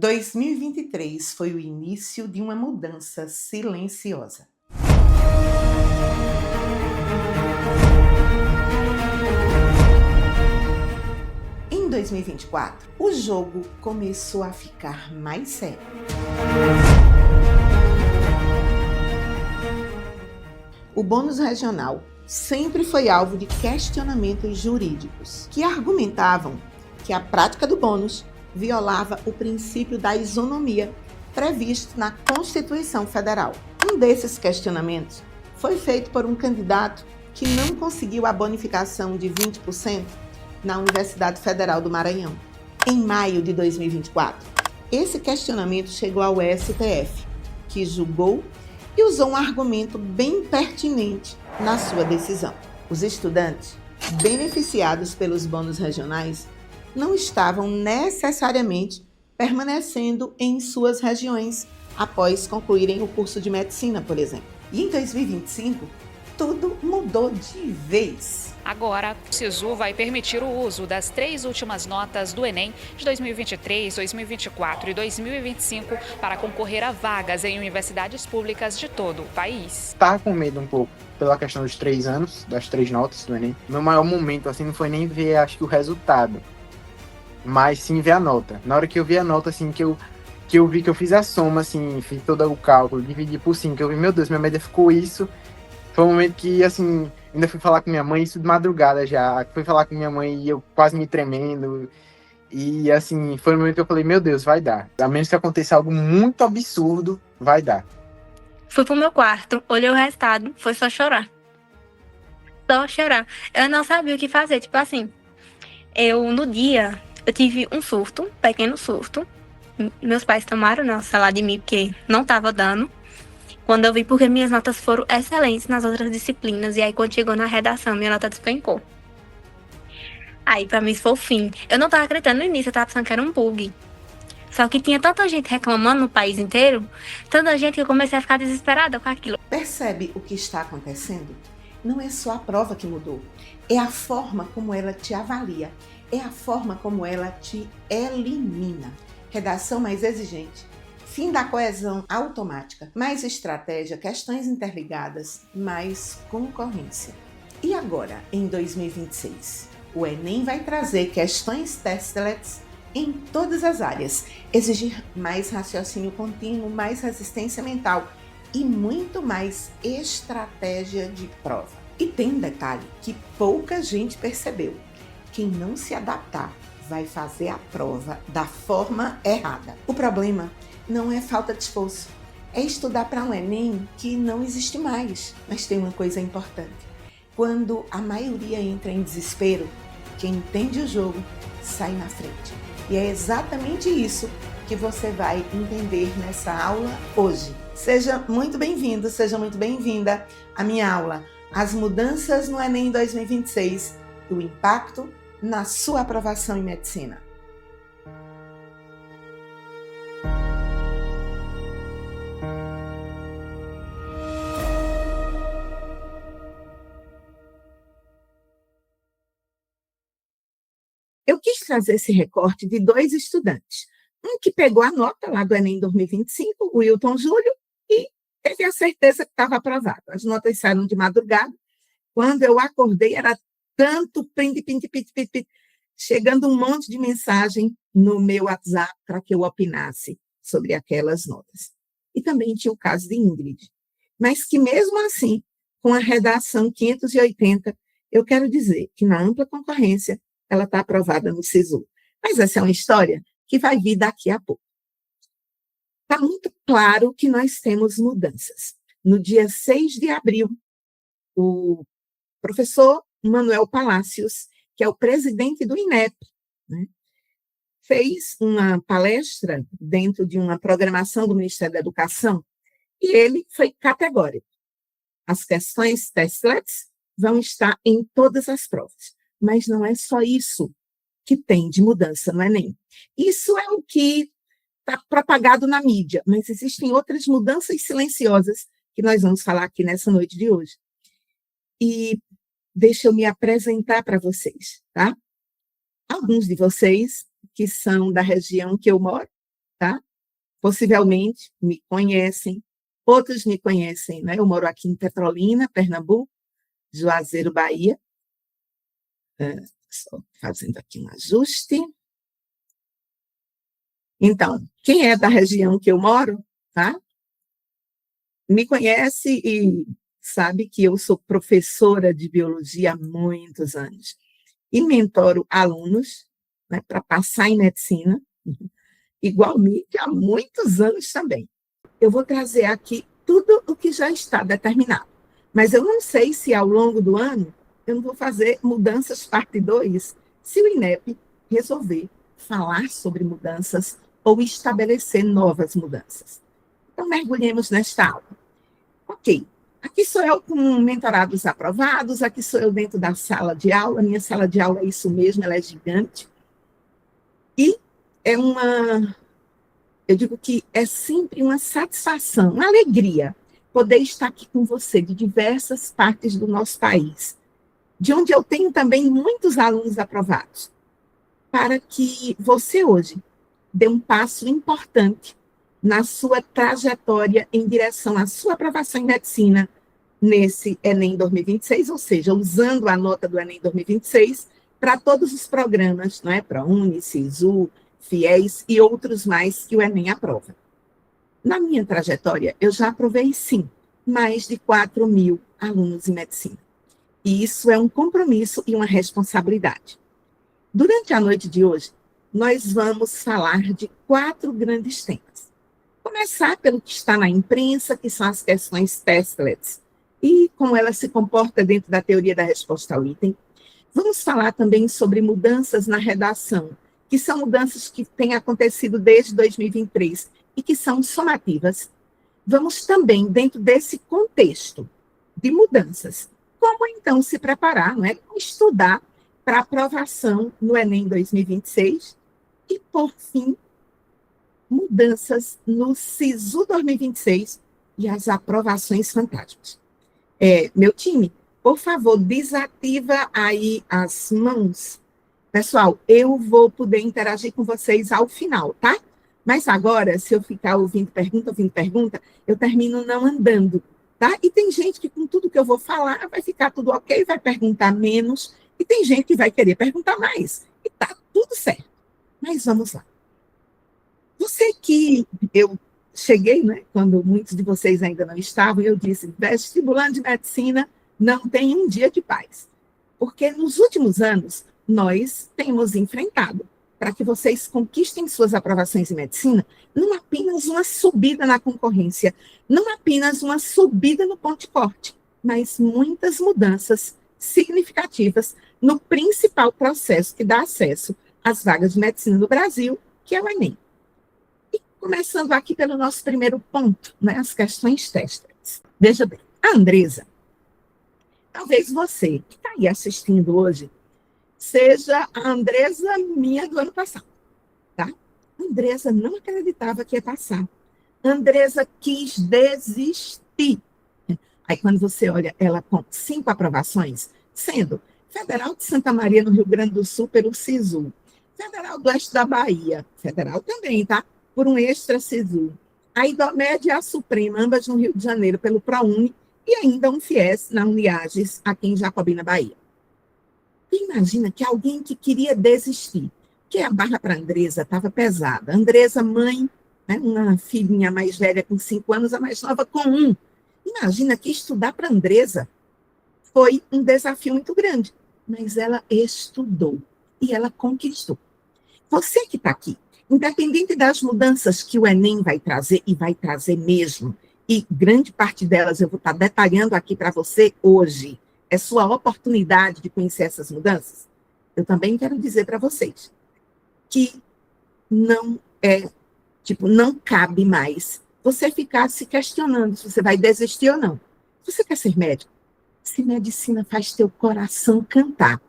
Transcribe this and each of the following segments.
2023 foi o início de uma mudança silenciosa. Em 2024, o jogo começou a ficar mais sério. O bônus regional sempre foi alvo de questionamentos jurídicos que argumentavam que a prática do bônus violava o princípio da isonomia previsto na Constituição Federal. Um desses questionamentos foi feito por um candidato que não conseguiu a bonificação de 20% na Universidade Federal do Maranhão. Em maio de 2024, esse questionamento chegou ao STF, que julgou e usou um argumento bem pertinente na sua decisão. Os estudantes beneficiados pelos bônus regionais não estavam necessariamente permanecendo em suas regiões após concluírem o curso de medicina, por exemplo. E em 2025, tudo mudou de vez. Agora, o SISU vai permitir o uso das 3 últimas notas do Enem de 2023, 2024 e 2025 para concorrer a vagas em universidades públicas de todo o país. Estava com medo um pouco pela questão dos 3 anos, das 3 notas do Enem. Meu maior momento assim não foi nem ver, acho que o resultado, mas sim ver a nota. Na hora que eu vi a nota, assim, que eu vi que eu fiz a soma, assim, fiz todo o cálculo, dividi por 5, que eu vi, meu Deus, minha média ficou isso. Foi um momento que, assim, ainda fui falar com minha mãe, isso de madrugada já. Fui falar com minha mãe e eu quase me tremendo. E, assim, foi um momento que eu falei, meu Deus, vai dar. A menos que aconteça algo muito absurdo, vai dar. Fui pro meu quarto, olhei o resultado, foi só chorar. Só chorar. Eu não sabia o que fazer, tipo assim, no dia, eu tive um surto, um pequeno surto. Meus pais tomaram, né, o celular de mim, porque não tava dando. Quando eu vi, porque minhas notas foram excelentes nas outras disciplinas, e aí quando chegou na redação, minha nota despencou. Aí pra mim isso foi o fim. Eu não tava acreditando no início, eu tava pensando que era um bug. Só que tinha tanta gente reclamando no país inteiro, tanta gente que eu comecei a ficar desesperada com aquilo. Percebe o que está acontecendo? Não é só a prova que mudou, é a forma como ela te avalia, é a forma como ela te elimina. Redação mais exigente, fim da coesão automática, mais estratégia, questões interligadas, mais concorrência. E agora, em 2026? O Enem vai trazer questões testlets em todas as áreas, exigir mais raciocínio contínuo, mais resistência mental e muito mais estratégia de prova. E tem um detalhe que pouca gente percebeu: quem não se adaptar vai fazer a prova da forma errada. O problema não é falta de esforço, é estudar para um Enem que não existe mais. Mas tem uma coisa importante: quando a maioria entra em desespero, quem entende o jogo sai na frente. E é exatamente isso que você vai entender nessa aula hoje. Seja muito bem-vindo, seja muito bem-vinda à minha aula As Mudanças no Enem 2026 e o Impacto na sua aprovação em medicina. Eu quis trazer esse recorte de 2 estudantes. Um que pegou a nota lá do Enem 2025, o Wilton Júlio, e teve a certeza que estava aprovado. As notas saíram de madrugada. Quando eu acordei, era tanto print, chegando um monte de mensagem no meu WhatsApp para que eu opinasse sobre aquelas notas. E também tinha o caso de Ingrid. Mas que mesmo assim, com a redação 580, eu quero dizer que na ampla concorrência, ela está aprovada no SISU. Mas essa é uma história que vai vir daqui a pouco. Está muito claro que nós temos mudanças. No dia 6 de abril, o professor Manuel Palácios, que é o presidente do INEP, né, fez uma palestra dentro de uma programação do Ministério da Educação e ele foi categórico. As questões testlets vão estar em todas as provas. Mas não é só isso que tem de mudança no Enem. Isso é o que está propagado na mídia, mas existem outras mudanças silenciosas que nós vamos falar aqui nessa noite de hoje. E deixa eu me apresentar para vocês, tá? Alguns de vocês que são da região que eu moro tá? Possivelmente me conhecem, outros me conhecem, né? Eu moro aqui em Petrolina, Pernambuco, Juazeiro, Bahia. Só fazendo aqui um ajuste. Então, quem é da região que eu moro, tá? Me conhece e sabe que eu sou professora de biologia há muitos anos e mentoro alunos, né, para passar em medicina, igualmente há muitos anos também. Eu vou trazer aqui tudo o que já está determinado, mas eu não sei se ao longo do ano eu não vou fazer mudanças parte 2, se o INEP resolver falar sobre mudanças ou estabelecer novas mudanças. Então, mergulhemos nesta aula. Ok, aqui sou eu com mentorados aprovados, aqui sou eu dentro da sala de aula, minha sala de aula é isso mesmo, ela é gigante. E eu digo que é sempre uma satisfação, uma alegria poder estar aqui com você de diversas partes do nosso país, de onde eu tenho também muitos alunos aprovados, para que você hoje dê um passo importante na sua trajetória em direção à sua aprovação em medicina nesse Enem 2026, ou seja, usando a nota do Enem 2026 para todos os programas, não é? ProUni, SISU, FIES e outros mais que o Enem aprova. Na minha trajetória, eu já aprovei, sim, mais de 4.000 alunos em medicina. E isso é um compromisso e uma responsabilidade. Durante a noite de hoje, nós vamos falar de 4 grandes temas. Começar pelo que está na imprensa, que são as questões testlets, e como ela se comporta dentro da teoria da resposta ao item. Vamos falar também sobre mudanças na redação, que são mudanças que têm acontecido desde 2023 e que são somativas. Vamos também, dentro desse contexto de mudanças, como então se preparar, não é? Como estudar para aprovação no Enem 2026 e, por fim, mudanças no SISU 2026 e as aprovações fantásticas. Meu time, por favor, desativa aí as mãos. Pessoal, eu vou poder interagir com vocês ao final, tá? Mas agora, se eu ficar ouvindo pergunta, eu termino não andando, tá? E tem gente que com tudo que eu vou falar vai ficar tudo ok, vai perguntar menos, e tem gente que vai querer perguntar mais. E tá tudo certo. Mas vamos lá. Você que eu cheguei, né, quando muitos de vocês ainda não estavam, eu disse, vestibulando de medicina não tem um dia de paz. Porque nos últimos anos, nós temos enfrentado para que vocês conquistem suas aprovações em medicina, não apenas uma subida na concorrência, não apenas uma subida no ponto de corte, mas muitas mudanças significativas no principal processo que dá acesso às vagas de medicina no Brasil, que é o Enem. E começando aqui pelo nosso primeiro ponto, né, as questões testes. Veja bem, a Andresa, talvez você que está aí assistindo hoje, seja a Andresa minha do ano passado, tá? A Andresa não acreditava que ia passar. A Andresa quis desistir. Aí, quando você olha ela com 5 aprovações, sendo Federal de Santa Maria, no Rio Grande do Sul, pelo SISU, Federal do Oeste da Bahia, Federal também, tá? Por um extra SISU, a Idomed e a Suprema, ambas no Rio de Janeiro, pelo ProUni, e ainda um FIES na Uniages, aqui em Jacobina, Bahia. Imagina que alguém que queria desistir, que a barra para a Andresa estava pesada. A Andresa, mãe, né, uma filhinha mais velha com 5 anos, a mais nova com 1. Imagina que estudar para a Andresa foi um desafio muito grande, mas ela estudou e ela conquistou. Você que está aqui, independente das mudanças que o Enem vai trazer, e vai trazer mesmo, e grande parte delas eu vou estar detalhando aqui para você hoje, é sua oportunidade de conhecer essas mudanças, eu também quero dizer para vocês que não cabe mais você ficar se questionando se você vai desistir ou não. Você quer ser médico? Se medicina faz teu coração cantar,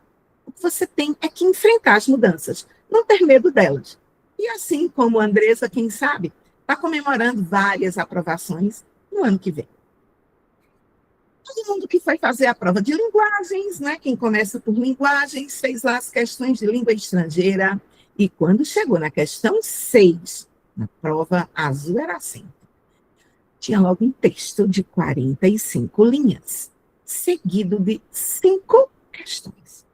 o que você tem é que enfrentar as mudanças, não ter medo delas. E assim como a Andresa, quem sabe, está comemorando várias aprovações no ano que vem. Todo mundo que foi fazer a prova de linguagens, né? Quem começa por linguagens, fez lá as questões de língua estrangeira. E quando chegou na questão 6, Na prova azul era assim. Tinha logo um texto de 45 linhas, seguido de 5 questões.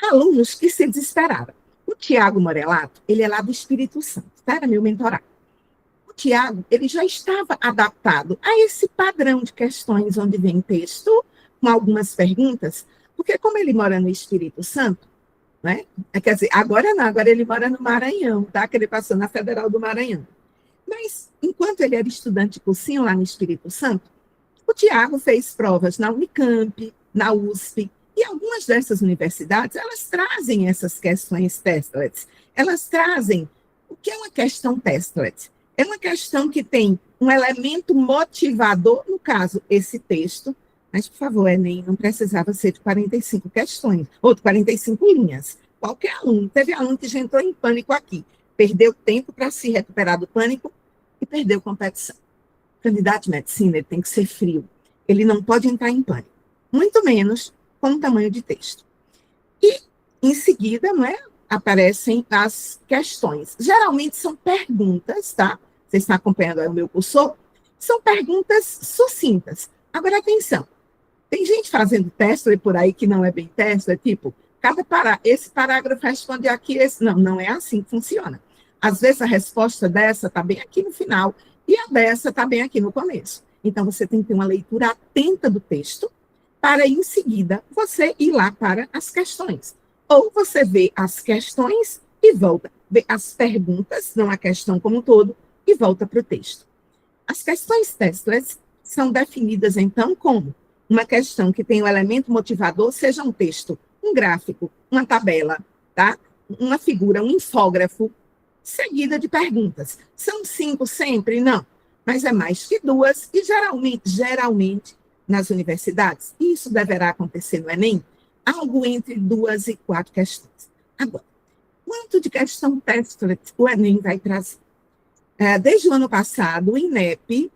Alunos que se desesperaram. O Tiago Morelato, ele é lá do Espírito Santo, tá? Era meu mentorado. O Tiago, ele já estava adaptado a esse padrão de questões onde vem texto com algumas perguntas, porque como ele mora no Espírito Santo, né? Quer dizer, agora não, agora ele mora no Maranhão, tá? Que ele passou na Federal do Maranhão. Mas, enquanto ele era estudante de cursinho lá no Espírito Santo, o Tiago fez provas na Unicamp, na USP, e algumas dessas universidades, elas trazem essas questões testlets. Elas trazem o que é uma questão testlet. É uma questão que tem um elemento motivador, no caso, esse texto, mas, por favor, Enem, não precisava ser de 45 questões, ou de 45 linhas. Qualquer aluno, teve aluno que já entrou em pânico aqui, perdeu tempo para se recuperar do pânico e perdeu competição. O candidato de medicina, ele tem que ser frio, ele não pode entrar em pânico, muito menos com o tamanho de texto. E, em seguida, não é, aparecem as questões. Geralmente são perguntas, tá? Vocês estão acompanhando aí o meu cursor? São perguntas sucintas. Agora, atenção. Tem gente fazendo teste por aí que não é bem teste, é tipo, esse parágrafo responde aqui, esse... Não é assim que funciona. Às vezes a resposta dessa está bem aqui no final e a dessa está bem aqui no começo. Então, você tem que ter uma leitura atenta do texto para, em seguida, você ir lá para as questões. Ou você vê as questões e volta, vê as perguntas, não a questão como um todo, e volta para o texto. As questões testlets são definidas, então, como uma questão que tem um elemento motivador, seja um texto, um gráfico, uma tabela, tá? Uma figura, um infógrafo, seguida de perguntas. São 5 sempre? Não. Mas é mais que 2 e, geralmente, nas universidades, e isso deverá acontecer no Enem, algo entre 2 e 4 questões. Agora, quanto de questão testlet o Enem vai trazer? Desde o ano passado, o INEP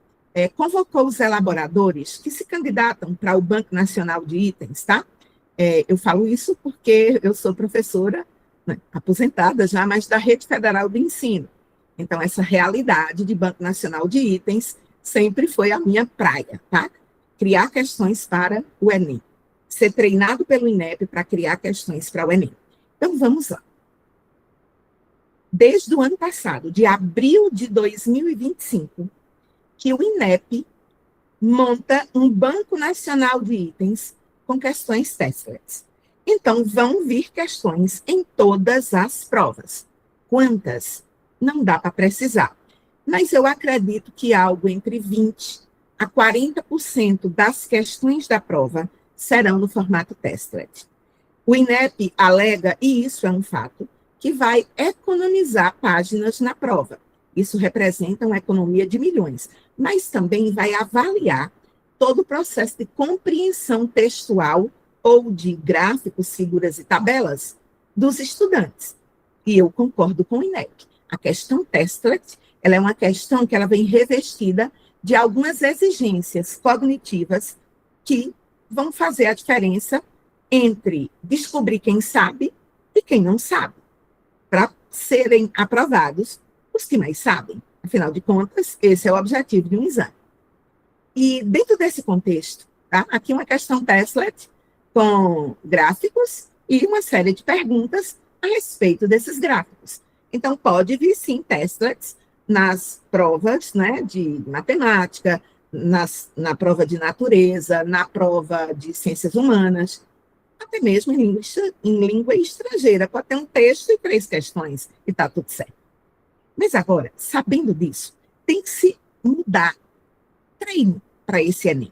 convocou os elaboradores que se candidatam para o Banco Nacional de Itens, tá? Eu falo isso porque eu sou professora, né, aposentada já, mas da Rede Federal de Ensino. Então, essa realidade de Banco Nacional de Itens sempre foi a minha praia, tá? Criar questões para o Enem. Ser treinado pelo INEP para criar questões para o Enem. Então, vamos lá. Desde o ano passado, de abril de 2025, que o INEP monta um Banco Nacional de Itens com questões testlets. Então, vão vir questões em todas as provas. Quantas? Não dá para precisar. Mas eu acredito que algo entre 20% a 40% das questões da prova serão no formato testlet. O INEP alega, e isso é um fato, que vai economizar páginas na prova. Isso representa uma economia de milhões, mas também vai avaliar todo o processo de compreensão textual ou de gráficos, figuras e tabelas dos estudantes. E eu concordo com o INEP. A questão testlet, ela é uma questão que ela vem revestida de algumas exigências cognitivas que vão fazer a diferença entre descobrir quem sabe e quem não sabe, para serem aprovados os que mais sabem. Afinal de contas, esse é o objetivo de um exame. E dentro desse contexto, tá? Aqui uma questão testlet com gráficos e uma série de perguntas a respeito desses gráficos. Então, pode vir, sim, testlets nas provas, né, de matemática, na prova de natureza, na prova de ciências humanas, até mesmo em língua estrangeira. Pode ter um texto e 3 questões e está tudo certo. Mas agora, sabendo disso, tem que se mudar treino para esse Enem.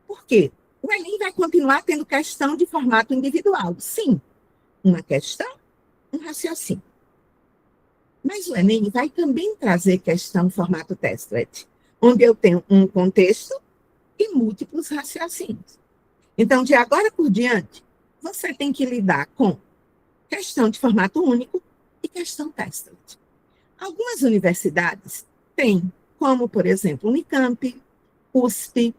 Por quê? O Enem vai continuar tendo questão de formato individual. Sim, uma questão, um raciocínio. Mas o Enem vai também trazer questão em formato testlet, onde eu tenho um contexto e múltiplos raciocínios. Então, de agora por diante, você tem que lidar com questão de formato único e questão testlet. Algumas universidades têm, como, por exemplo, Unicamp, USP,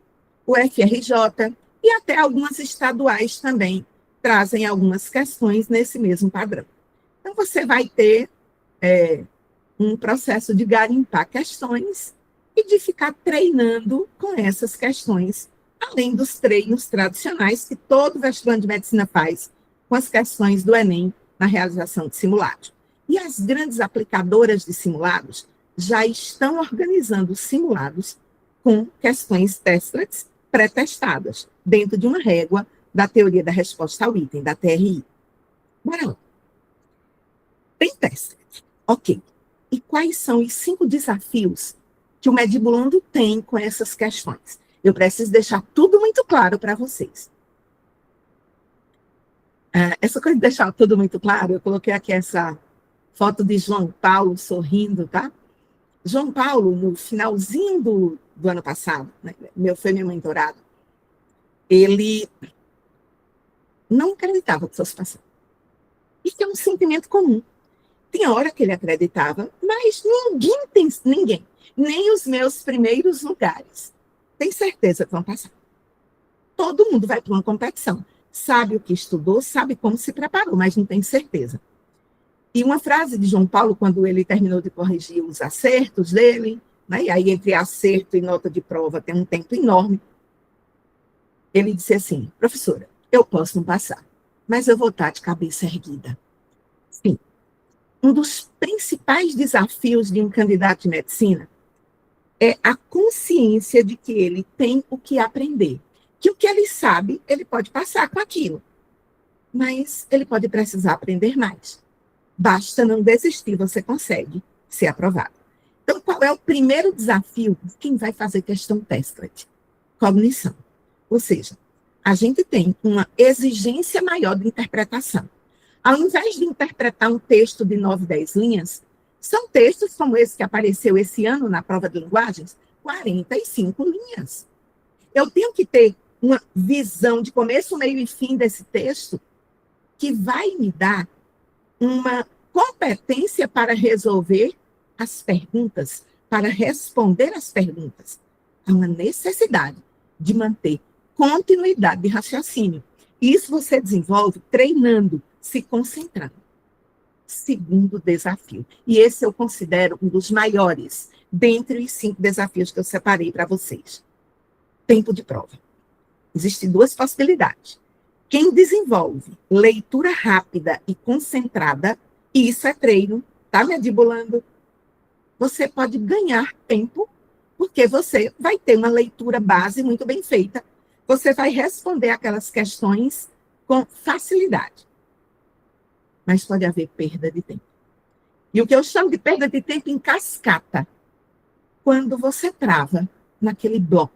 o FRJ, e até algumas estaduais também trazem algumas questões nesse mesmo padrão. Então, você vai ter um processo de garimpar questões e de ficar treinando com essas questões, além dos treinos tradicionais que todo vestibulando de medicina faz com as questões do Enem na realização de simulados. E as grandes aplicadoras de simulados já estão organizando simulados com questões testlets pré-testadas, dentro de uma régua da teoria da resposta ao item, da TRI. Bora lá. Tem testlet. Ok. E quais são os 5 desafios que o medibulando tem com essas questões? Eu preciso deixar tudo muito claro para vocês. Essa coisa de deixar tudo muito claro, eu coloquei aqui essa foto de João Paulo sorrindo, tá? João Paulo, no finalzinho do ano passado, né, foi meu mentorado, ele não acreditava que fosse passar. Isso é um sentimento comum. Tem hora que ele acreditava, mas ninguém, nem os meus primeiros lugares, tem certeza que vão passar. Todo mundo vai para uma competição, sabe o que estudou, sabe como se preparou, mas não tem certeza. E uma frase de João Paulo, quando ele terminou de corrigir os acertos dele, né, e aí entre acerto e nota de prova tem um tempo enorme, ele disse assim: professora, eu posso não passar, mas eu vou estar de cabeça erguida. Sim. Um dos principais desafios de um candidato de medicina é a consciência de que ele tem o que aprender. Que o que ele sabe, ele pode passar com aquilo. Mas ele pode precisar aprender mais. Basta não desistir, você consegue ser aprovado. Então, qual é o primeiro desafio de quem vai fazer questão testlet? Cognição. Ou seja, a gente tem uma exigência maior de interpretação. Ao invés de interpretar um texto de 9, 10 linhas, são textos como esse que apareceu esse ano na prova de linguagens, 45 linhas. Eu tenho que ter uma visão de começo, meio e fim desse texto que vai me dar uma competência para resolver as perguntas, para responder as perguntas. Há uma necessidade de manter continuidade de raciocínio. Isso você desenvolve treinando, se concentrando. Segundo desafio. E esse eu considero um dos maiores, dentre os 5 desafios que eu separei para vocês. Tempo de prova. Existem 2 possibilidades. Quem desenvolve leitura rápida e concentrada, e isso é treino, tá medibulando, você pode ganhar tempo, porque você vai ter uma leitura base muito bem feita, você vai responder aquelas questões com facilidade. Mas pode haver perda de tempo. E o que eu chamo de perda de tempo em cascata, quando você trava naquele bloco,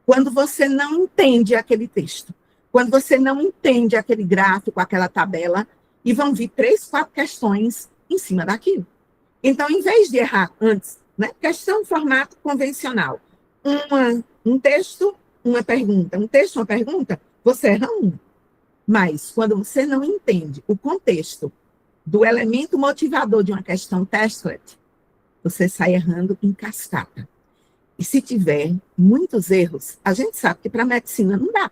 quando você não entende aquele texto, quando você não entende aquele gráfico, aquela tabela, e vão vir 3, 4 questões em cima daquilo. Então, em vez de errar antes, né, questão formato convencional, um texto, uma pergunta, um texto, uma pergunta, você erra uma. Mas, quando você não entende o contexto do elemento motivador de uma questão testlet, você sai errando em cascata. E se tiver muitos erros, a gente sabe que para medicina não dá.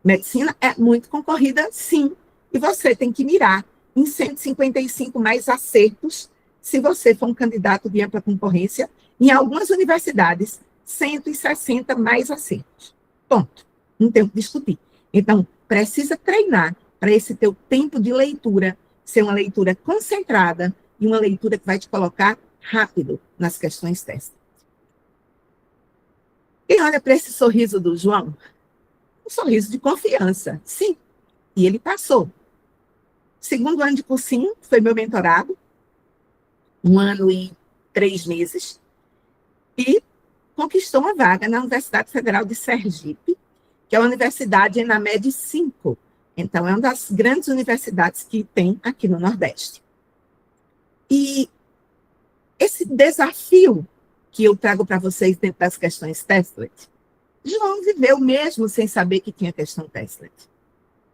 Medicina é muito concorrida, sim. E você tem que mirar em 155 mais acertos, se você for um candidato de ampla concorrência, em algumas universidades, 160 mais acertos. Ponto. Não tem o que discutir. Então, precisa treinar para esse teu tempo de leitura ser uma leitura concentrada e uma leitura que vai te colocar rápido nas questões testes. E olha para esse sorriso do João, um sorriso de confiança, sim. E ele passou. Segundo ano de cursinho, foi meu mentorado, 1 ano e 3 meses, e conquistou uma vaga na Universidade Federal de Sergipe, que é uma universidade na MED 5. Então, é uma das grandes universidades que tem aqui no Nordeste. E esse desafio que eu trago para vocês dentro das questões testlet, João viveu mesmo sem saber que tinha questão testlet.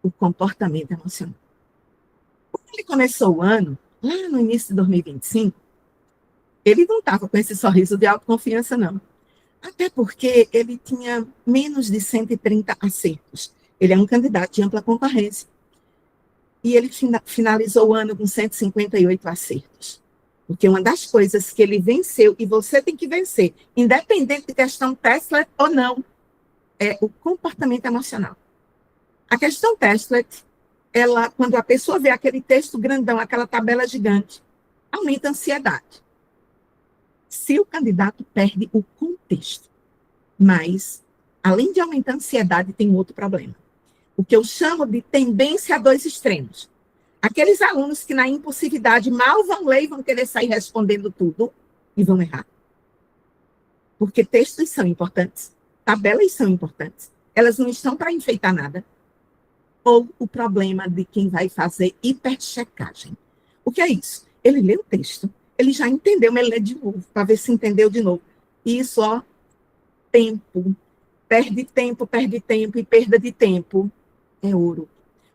O comportamento emocional. Quando ele começou o ano, lá no início de 2025, ele não estava com esse sorriso de autoconfiança, não. Até porque ele tinha menos de 130 acertos. Ele é um candidato de ampla concorrência. E ele finalizou o ano com 158 acertos. Porque uma das coisas que ele venceu, e você tem que vencer, independente de questão Tesla ou não, é o comportamento emocional. A questão Teslet, ela, quando a pessoa vê aquele texto grandão, aquela tabela gigante, aumenta a ansiedade. Se o candidato perde o contexto. Mas, além de aumentar a ansiedade, tem outro problema. O que eu chamo de tendência a dois extremos. Aqueles alunos que na impulsividade mal vão ler e vão querer sair respondendo tudo e vão errar. Porque textos são importantes, tabelas são importantes, elas não estão para enfeitar nada. Ou o problema de quem vai fazer hiperchecagem. O que é isso? Ele lê o texto, ele já entendeu, mas ele lê de novo, para ver se entendeu de novo. E isso, ó, tempo. Perde tempo e perda de tempo é ouro.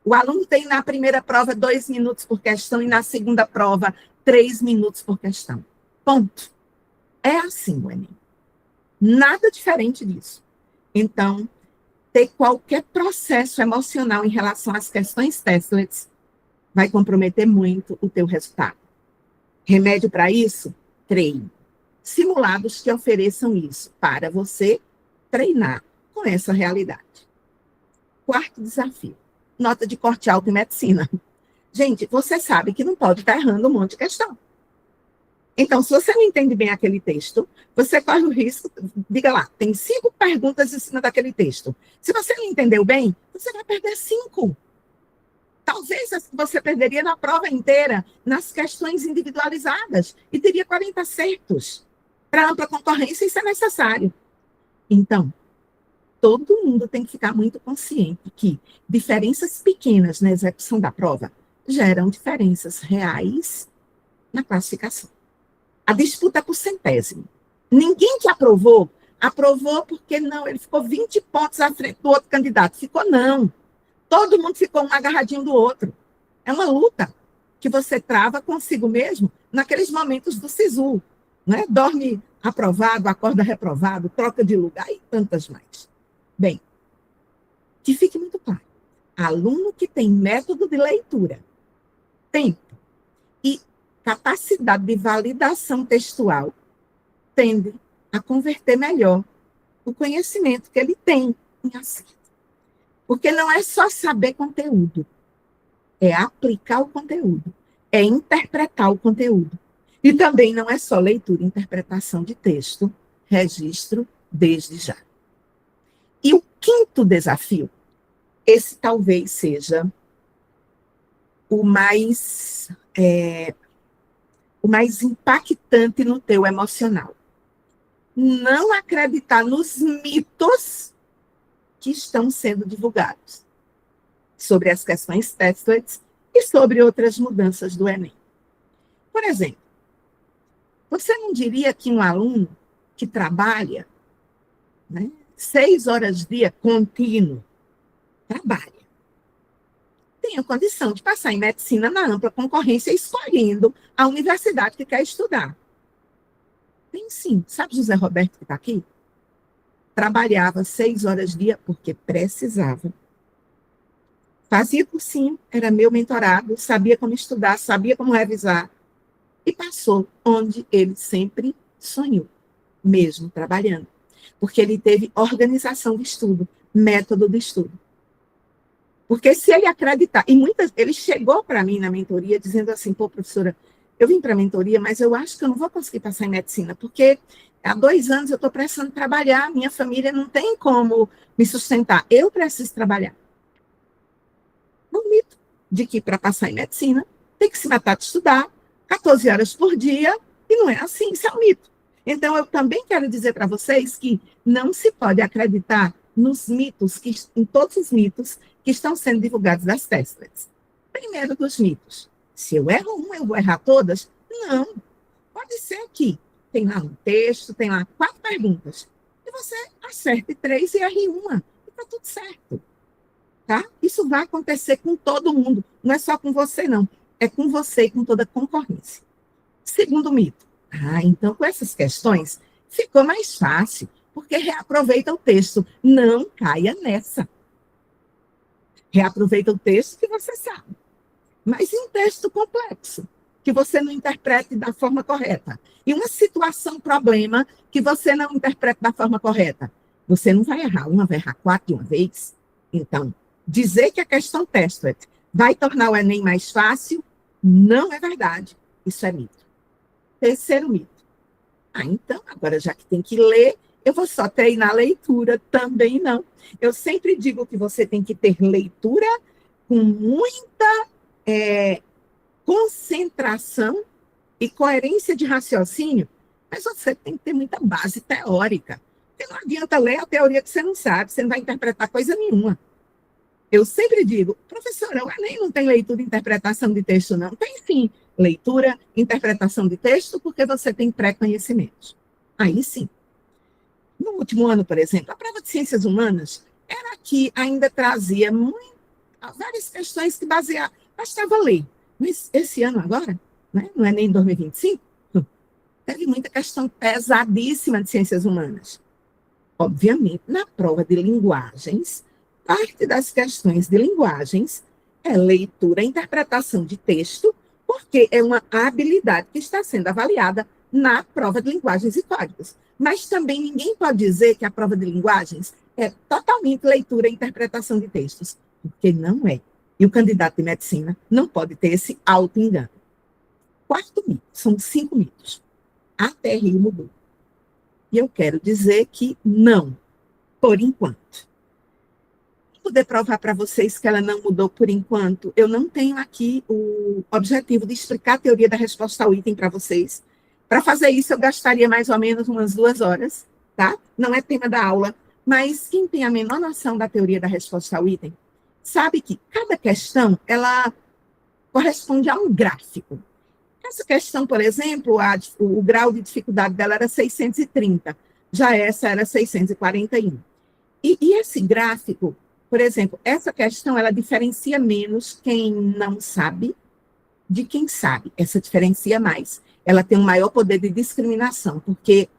O aluno tem na primeira prova 2 minutos por questão e na segunda prova 3 minutos por questão. Ponto. É assim o Enem. Nada diferente disso. Então, ter qualquer processo emocional em relação às questões Testlets vai comprometer muito o teu resultado. Remédio para isso? Treino. Simulados que ofereçam isso para você treinar com essa realidade. Quarto desafio. Nota de corte alto em medicina. Gente, você sabe que não pode estar errando um monte de questão. Então, se você não entende bem aquele texto, você corre o risco, diga lá, tem 5 perguntas em cima daquele texto. Se você não entendeu bem, você vai perder 5. Talvez você perderia na prova inteira, nas questões individualizadas, e teria 40 acertos. Para ampla concorrência, isso é necessário. Então, todo mundo tem que ficar muito consciente que diferenças pequenas na execução da prova geram diferenças reais na classificação. A disputa é por centésimo. Ninguém que aprovou porque não, ele ficou 20 pontos à frente do outro candidato. Ficou não. Todo mundo ficou um agarradinho do outro. É uma luta que você trava consigo mesmo naqueles momentos do SISU. Né? Dorme aprovado, acorda reprovado, troca de lugar e tantas mais. Bem, que fique muito claro. Aluno que tem método de leitura, tempo e capacidade de validação textual tende a converter melhor o conhecimento que ele tem em acerto. Porque não é só saber conteúdo, é aplicar o conteúdo, é interpretar o conteúdo. E também não é só leitura e interpretação de texto, registro desde já. E o quinto desafio, esse talvez seja o mais impactante no teu emocional. Não acreditar nos mitos que estão sendo divulgados sobre as questões Testlets e sobre outras mudanças do Enem. Por exemplo, você não diria que um aluno que trabalha, né, 6 horas dia contínuo, trabalha, tem a condição de passar em medicina na ampla concorrência, escolhendo a universidade que quer estudar? Tem sim. Sabe José Roberto que está aqui? Trabalhava 6 horas dia porque precisava. Fazia cursinho, era meu mentorado, sabia como estudar, sabia como revisar. E passou onde ele sempre sonhou, mesmo trabalhando. Porque ele teve organização de estudo, método de estudo. Porque se ele acreditar, ele chegou para mim na mentoria dizendo assim, pô, professora, eu vim para a mentoria, mas eu acho que eu não vou conseguir passar em medicina, porque há 2 anos eu estou precisando trabalhar, minha família não tem como me sustentar, eu preciso trabalhar. Um mito de que para passar em medicina tem que se matar de estudar, 14 horas por dia, e não é assim, isso é um mito. Então, eu também quero dizer para vocês que não se pode acreditar nos mitos, em todos os mitos que estão sendo divulgados das Testlets. Primeiro dos mitos. Se eu erro um, eu vou errar todas? Não. Pode ser que tem lá um texto, tem lá 4 perguntas, e você acerte 3 e erre uma, e está tudo certo. Tá? Isso vai acontecer com todo mundo, não é só com você, não. É com você e com toda a concorrência. Segundo mito. Então com essas questões ficou mais fácil, porque reaproveita o texto. Não caia nessa. Reaproveita o texto que você sabe. Mas em texto complexo, que você não interprete da forma correta. E uma situação, problema, que você não interprete da forma correta. Você não vai errar uma, vai errar 4 de uma vez. Então, dizer que a questão tested vai tornar o Enem mais fácil, não é verdade. Isso é mito. Terceiro mito. Então, agora já que tem que ler, eu vou só treinar a leitura, também não. Eu sempre digo que você tem que ter leitura com muita concentração e coerência de raciocínio, mas você tem que ter muita base teórica. Porque não adianta ler a teoria que você não sabe, você não vai interpretar coisa nenhuma. Eu sempre digo, professora, o Enem não tem leitura e interpretação de texto, não. Tem sim, leitura, interpretação de texto, porque você tem pré-conhecimentos. Aí sim. No último ano, por exemplo, a prova de ciências humanas era que ainda trazia várias questões que bastava ler. Mas esse ano agora, né, no Enem 2025, teve muita questão pesadíssima de ciências humanas. Obviamente, na prova de linguagens, parte das questões de linguagens é leitura e interpretação de texto, porque é uma habilidade que está sendo avaliada na prova de linguagens e códigos. Mas também ninguém pode dizer que a prova de linguagens é totalmente leitura e interpretação de textos, porque não é. E o candidato de medicina não pode ter esse auto-engano. Quarto mito, são 5 mitos. A TRI mudou. E eu quero dizer que não, por enquanto. Poder provar para vocês que ela não mudou por enquanto, eu não tenho aqui o objetivo de explicar a teoria da resposta ao item para vocês. Para fazer isso, eu gastaria mais ou menos umas 2 horas, tá? Não é tema da aula, mas quem tem a menor noção da teoria da resposta ao item, sabe que cada questão, ela corresponde a um gráfico. Essa questão, por exemplo, o grau de dificuldade dela era 630, já essa era 641. E esse gráfico, por exemplo, essa questão, ela diferencia menos quem não sabe de quem sabe. Essa diferencia mais. Ela tem um maior poder de discriminação, porque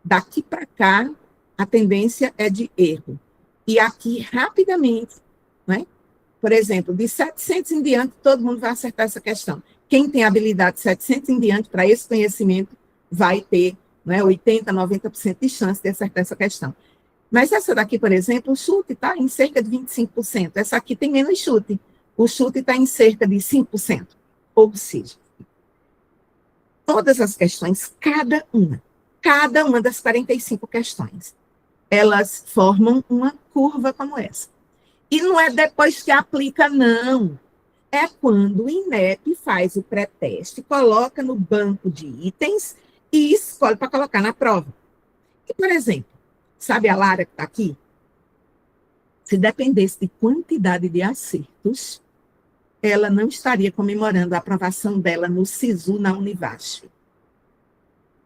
daqui para cá, a tendência é de erro. E aqui, rapidamente, né? Por exemplo, de 700 em diante, todo mundo vai acertar essa questão. Quem tem habilidade de 700 em diante para esse conhecimento vai ter, né, 80%, 90% de chance de acertar essa questão. Mas essa daqui, por exemplo, o chute está em cerca de 25%. Essa aqui tem menos chute. O chute está em cerca de 5%. Ou seja, todas as questões, cada uma das 45 questões, elas formam uma curva como essa. E não é depois que aplica, não. É quando o INEP faz o pré-teste, coloca no banco de itens e escolhe para colocar na prova. E, por exemplo, sabe a Lara que está aqui? Se dependesse de quantidade de acertos, ela não estaria comemorando a aprovação dela no SISU na Univasf.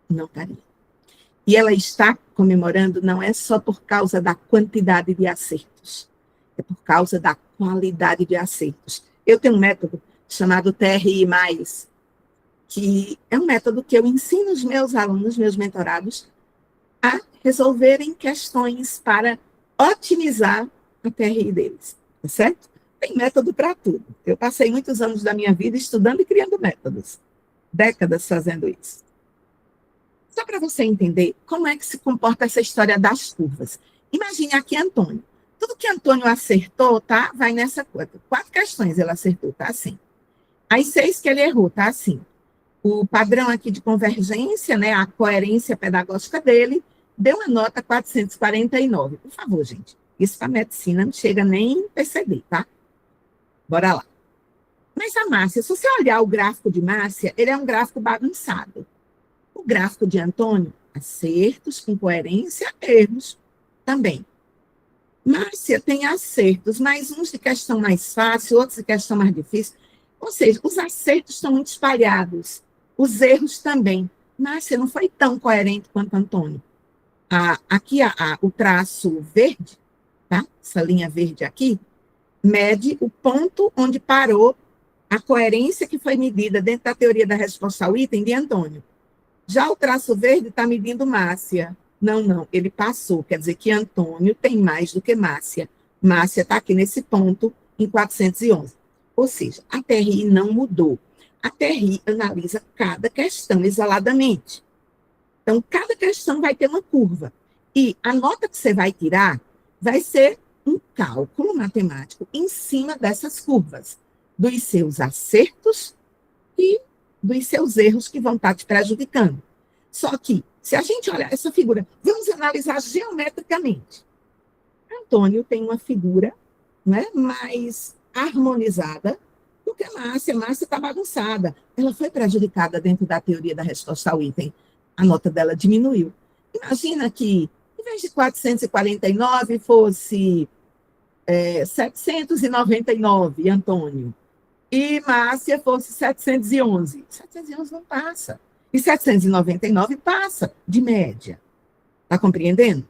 Não estaria. E ela está comemorando não é só por causa da quantidade de acertos, é por causa da qualidade de acertos. Eu tenho um método chamado TRI+, que é um método que eu ensino os meus alunos, meus mentorados, a resolverem questões para otimizar a TRI deles, tá certo? Tem método para tudo. Eu passei muitos anos da minha vida estudando e criando métodos. Décadas fazendo isso. Só para você entender como é que se comporta essa história das curvas. Imagine aqui Antônio. Tudo que Antônio acertou, tá? Vai nessa coisa. 4 questões ele acertou, tá assim. As 6 que ele errou, tá assim. O padrão aqui de convergência, né, a coerência pedagógica dele, deu uma nota 449. Por favor, gente. Isso para medicina não chega nem a perceber, tá? Bora lá. Mas a Márcia, se você olhar o gráfico de Márcia, ele é um gráfico bagunçado. O gráfico de Antônio, acertos com coerência, erros também. Márcia tem acertos, mas uns de questão mais fácil, outros de questão mais difícil. Ou seja, os acertos estão muito espalhados, os erros também. Márcia não foi tão coerente quanto Antônio. Aqui o traço verde, tá? Essa linha verde aqui, mede o ponto onde parou a coerência que foi medida dentro da teoria da resposta ao item de Antônio. Já o traço verde está medindo Márcia. Não, ele passou. Quer dizer que Antônio tem mais do que Márcia. Márcia está aqui nesse ponto, em 411. Ou seja, a TRI não mudou. A TRI analisa cada questão isoladamente. Então, cada questão vai ter uma curva. E a nota que você vai tirar vai ser um cálculo matemático em cima dessas curvas, dos seus acertos e dos seus erros que vão estar te prejudicando. Só que, se a gente olhar essa figura, vamos analisar geometricamente. Antônio tem uma figura, né, mais harmonizada do que a Márcia. Márcia está bagunçada. Ela foi prejudicada dentro da teoria da resposta ao item. A nota dela diminuiu. Imagina que, em vez de 449, fosse 799, Antônio, e Márcia fosse 711. 711 não passa. E 799 passa, de média. Está compreendendo?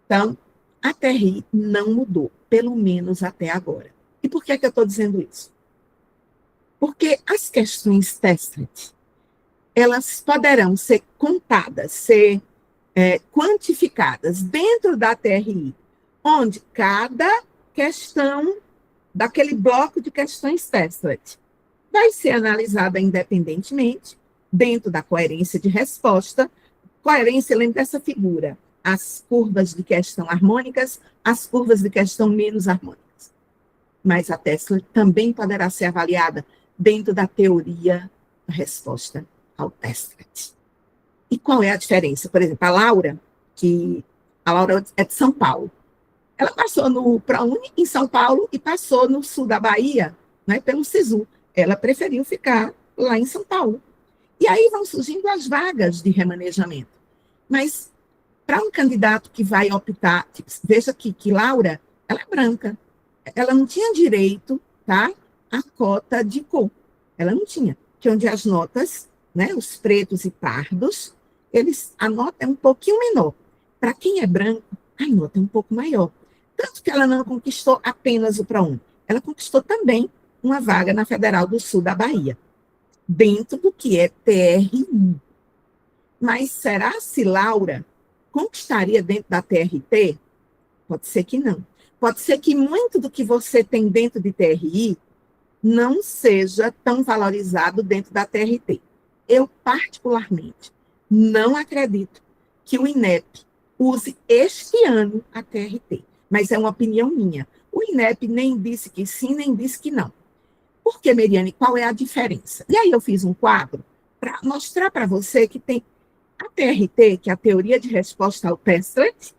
Então, a TRI não mudou, pelo menos até agora. E por que eu estou dizendo isso? Porque as questões Teslet, elas poderão ser contadas, ser quantificadas dentro da TRI, onde cada questão daquele bloco de questões Teslet vai ser analisada independentemente, dentro da coerência de resposta. Coerência, lembra dessa figura, as curvas de questão harmônicas, as curvas de questão menos harmônicas. Mas a Teslet também poderá ser avaliada dentro da teoria da resposta ao Teslet. E qual é a diferença? Por exemplo, a Laura é de São Paulo. Ela passou no ProUni em São Paulo e passou no sul da Bahia, né, pelo SISU. Ela preferiu ficar lá em São Paulo. E aí vão surgindo as vagas de remanejamento. Mas, para um candidato que vai optar, veja que Laura, ela é branca. Ela não tinha direito, tá, à cota de cor. Ela não tinha. Que onde as notas, né, os pretos e pardos, a nota é um pouquinho menor. Para quem é branco, a nota é um pouco maior. Tanto que ela não conquistou apenas o ProUni. Ela conquistou também uma vaga na Federal do Sul da Bahia, dentro do que é TRI. Mas será se Laura conquistaria dentro da TRT? Pode ser que não. Pode ser que muito do que você tem dentro de TRI não seja tão valorizado dentro da TRT. Eu, particularmente, não acredito que o INEP use este ano a TRT, mas é uma opinião minha. O INEP nem disse que sim, nem disse que não. Por que, Meriane, qual é a diferença? E aí eu fiz um quadro para mostrar para você que tem a TRT, que é a teoria de resposta ao Teslet,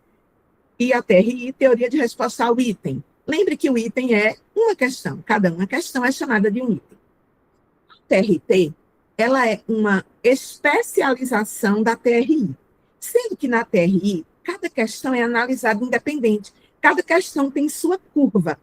e a TRI, teoria de resposta ao item. Lembre que o item é uma questão, cada uma questão é chamada de um item. A TRT, ela é uma especialização da TRI, sendo que na TRI, cada questão é analisada independente, cada questão tem sua curva.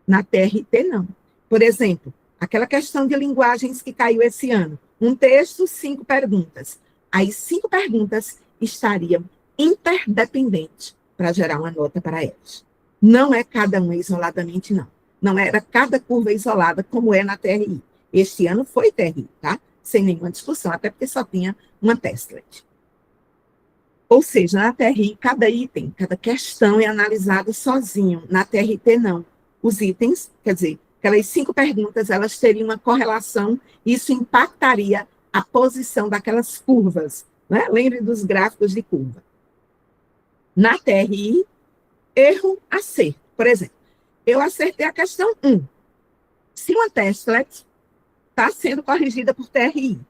Na TRT, não. Por exemplo, aquela questão de linguagens que caiu esse ano, um texto, 5 perguntas. As 5 perguntas estariam interdependentes para gerar uma nota para elas. Não é cada uma isoladamente, não. Não era cada curva isolada, como é na TRI. Este ano foi TRI, tá? Sem nenhuma discussão, até porque só tinha uma Teslet. Ou seja, na TRI, cada item, cada questão é analisado sozinho. Na TRT, não. Os itens, quer dizer, aquelas 5 perguntas, elas teriam uma correlação, isso impactaria a posição daquelas curvas, né? Lembre dos gráficos de curva. Na TRI, erro, acerto. Por exemplo, eu acertei a questão 1. Se uma Teslet está sendo corrigida por TRI,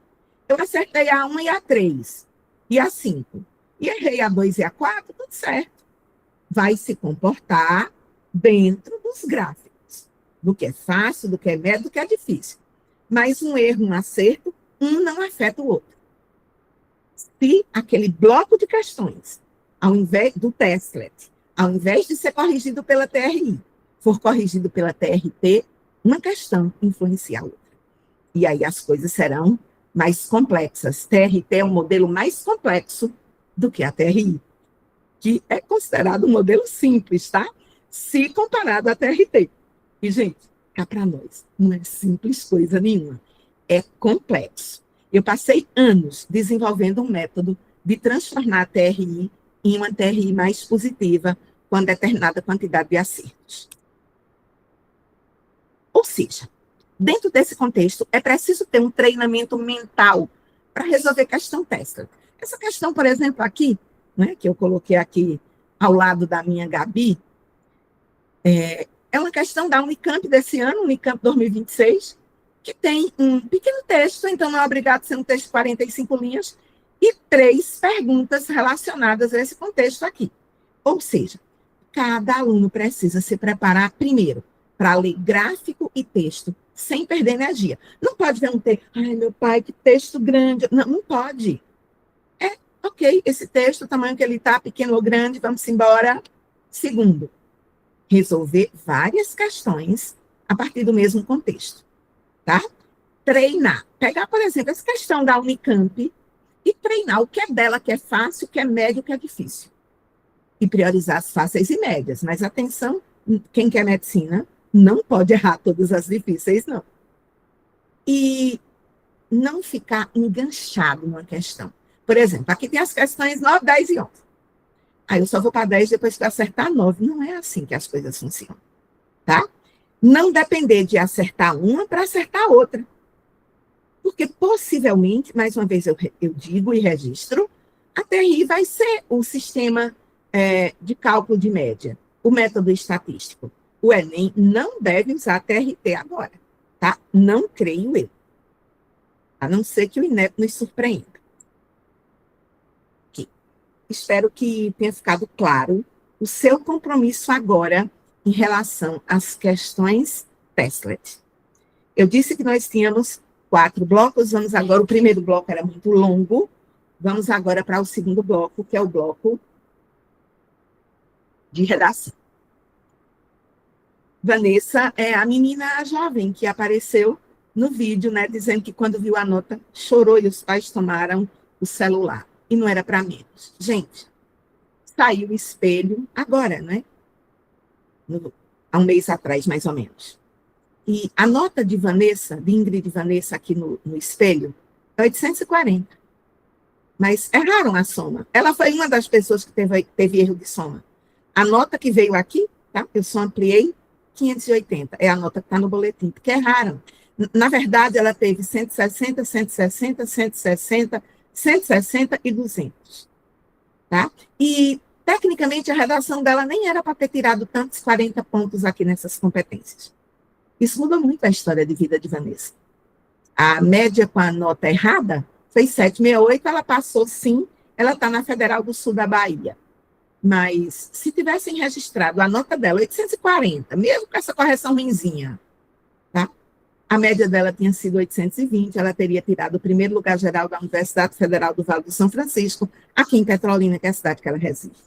eu acertei a 1 e a 3, e a 5, e errei a 2 e a 4, tudo certo. Vai se comportar dentro dos gráficos, do que é fácil, do que é médio, do que é difícil. Mas um erro, um acerto, um não afeta o outro. Se aquele bloco de questões, ao invés do Teslet, ao invés de ser corrigido pela TRI, for corrigido pela TRT, uma questão influencia a outra. E aí as coisas serão mais complexas. TRT é um modelo mais complexo do que a TRI, que é considerado um modelo simples, tá? Se comparado à TRT. E, gente, cá para nós, não é simples coisa nenhuma. É complexo. Eu passei anos desenvolvendo um método de transformar a TRI em uma TRI mais positiva com uma determinada quantidade de acertos. Ou seja, Dentro desse contexto, é preciso ter um treinamento mental para resolver questão testa. Essa questão, por exemplo, aqui, né, que eu coloquei aqui ao lado da minha Gabi, é uma questão da Unicamp desse ano, Unicamp 2026, que tem um pequeno texto, então não é obrigado a ser um texto de 45 linhas, e 3 perguntas relacionadas a esse contexto aqui. Ou seja, cada aluno precisa se preparar primeiro para ler gráfico e texto, sem perder energia. Não pode ver um texto, ai, meu pai, que texto grande. Não, não pode. Ok, esse texto, o tamanho que ele está, pequeno ou grande, vamos embora. Segundo, resolver várias questões a partir do mesmo contexto, tá? Treinar. Pegar, por exemplo, essa questão da Unicamp e treinar o que é dela, que é fácil, o que é médio, o que é difícil. E priorizar as fáceis e médias. Mas atenção, quem quer medicina não pode errar todas as difíceis, não. E não ficar enganchado numa questão. Por exemplo, aqui tem as questões 9, 10 e 11. Aí eu só vou para 10 depois que eu acertar 9. Não é assim que as coisas funcionam, tá? Não depender de acertar uma para acertar outra. Porque possivelmente, mais uma vez eu digo e registro, a TRI vai ser o sistema de cálculo de média, o método estatístico. O Enem não deve usar a TRT agora, tá? Não creio eu. A não ser que o INEP nos surpreenda. Aqui. Espero que tenha ficado claro o seu compromisso agora em relação às questões Teslet. Eu disse que nós tínhamos 4 blocos, vamos agora, o primeiro bloco era muito longo, vamos agora para o segundo bloco, que é o bloco de redação. Vanessa é a menina jovem que apareceu no vídeo, né, dizendo que quando viu a nota, chorou e os pais tomaram o celular. E não era para menos. Gente, saiu o espelho agora, né? Há um mês atrás, mais ou menos. E a nota de Vanessa, de Ingrid e Vanessa aqui no espelho, é 840. Mas erraram a soma. Ela foi uma das pessoas que teve erro de soma. A nota que veio aqui, tá? Eu só ampliei 580. É a nota que está no boletim, porque erraram. Na verdade, ela teve 160, 160, 160, 160 e 200. Tá? E, tecnicamente, a redação dela nem era para ter tirado tantos 40 pontos aqui nessas competências. Isso mudou muito a história de vida de Vanessa. A média com a nota errada foi 768, ela passou sim, ela está na Federal do Sul da Bahia. Mas, se tivessem registrado a nota dela, 840, mesmo com essa correção ruinzinha, tá? A média dela tinha sido 820, ela teria tirado o primeiro lugar geral da Universidade Federal do Vale do São Francisco, aqui em Petrolina, que é a cidade que ela reside.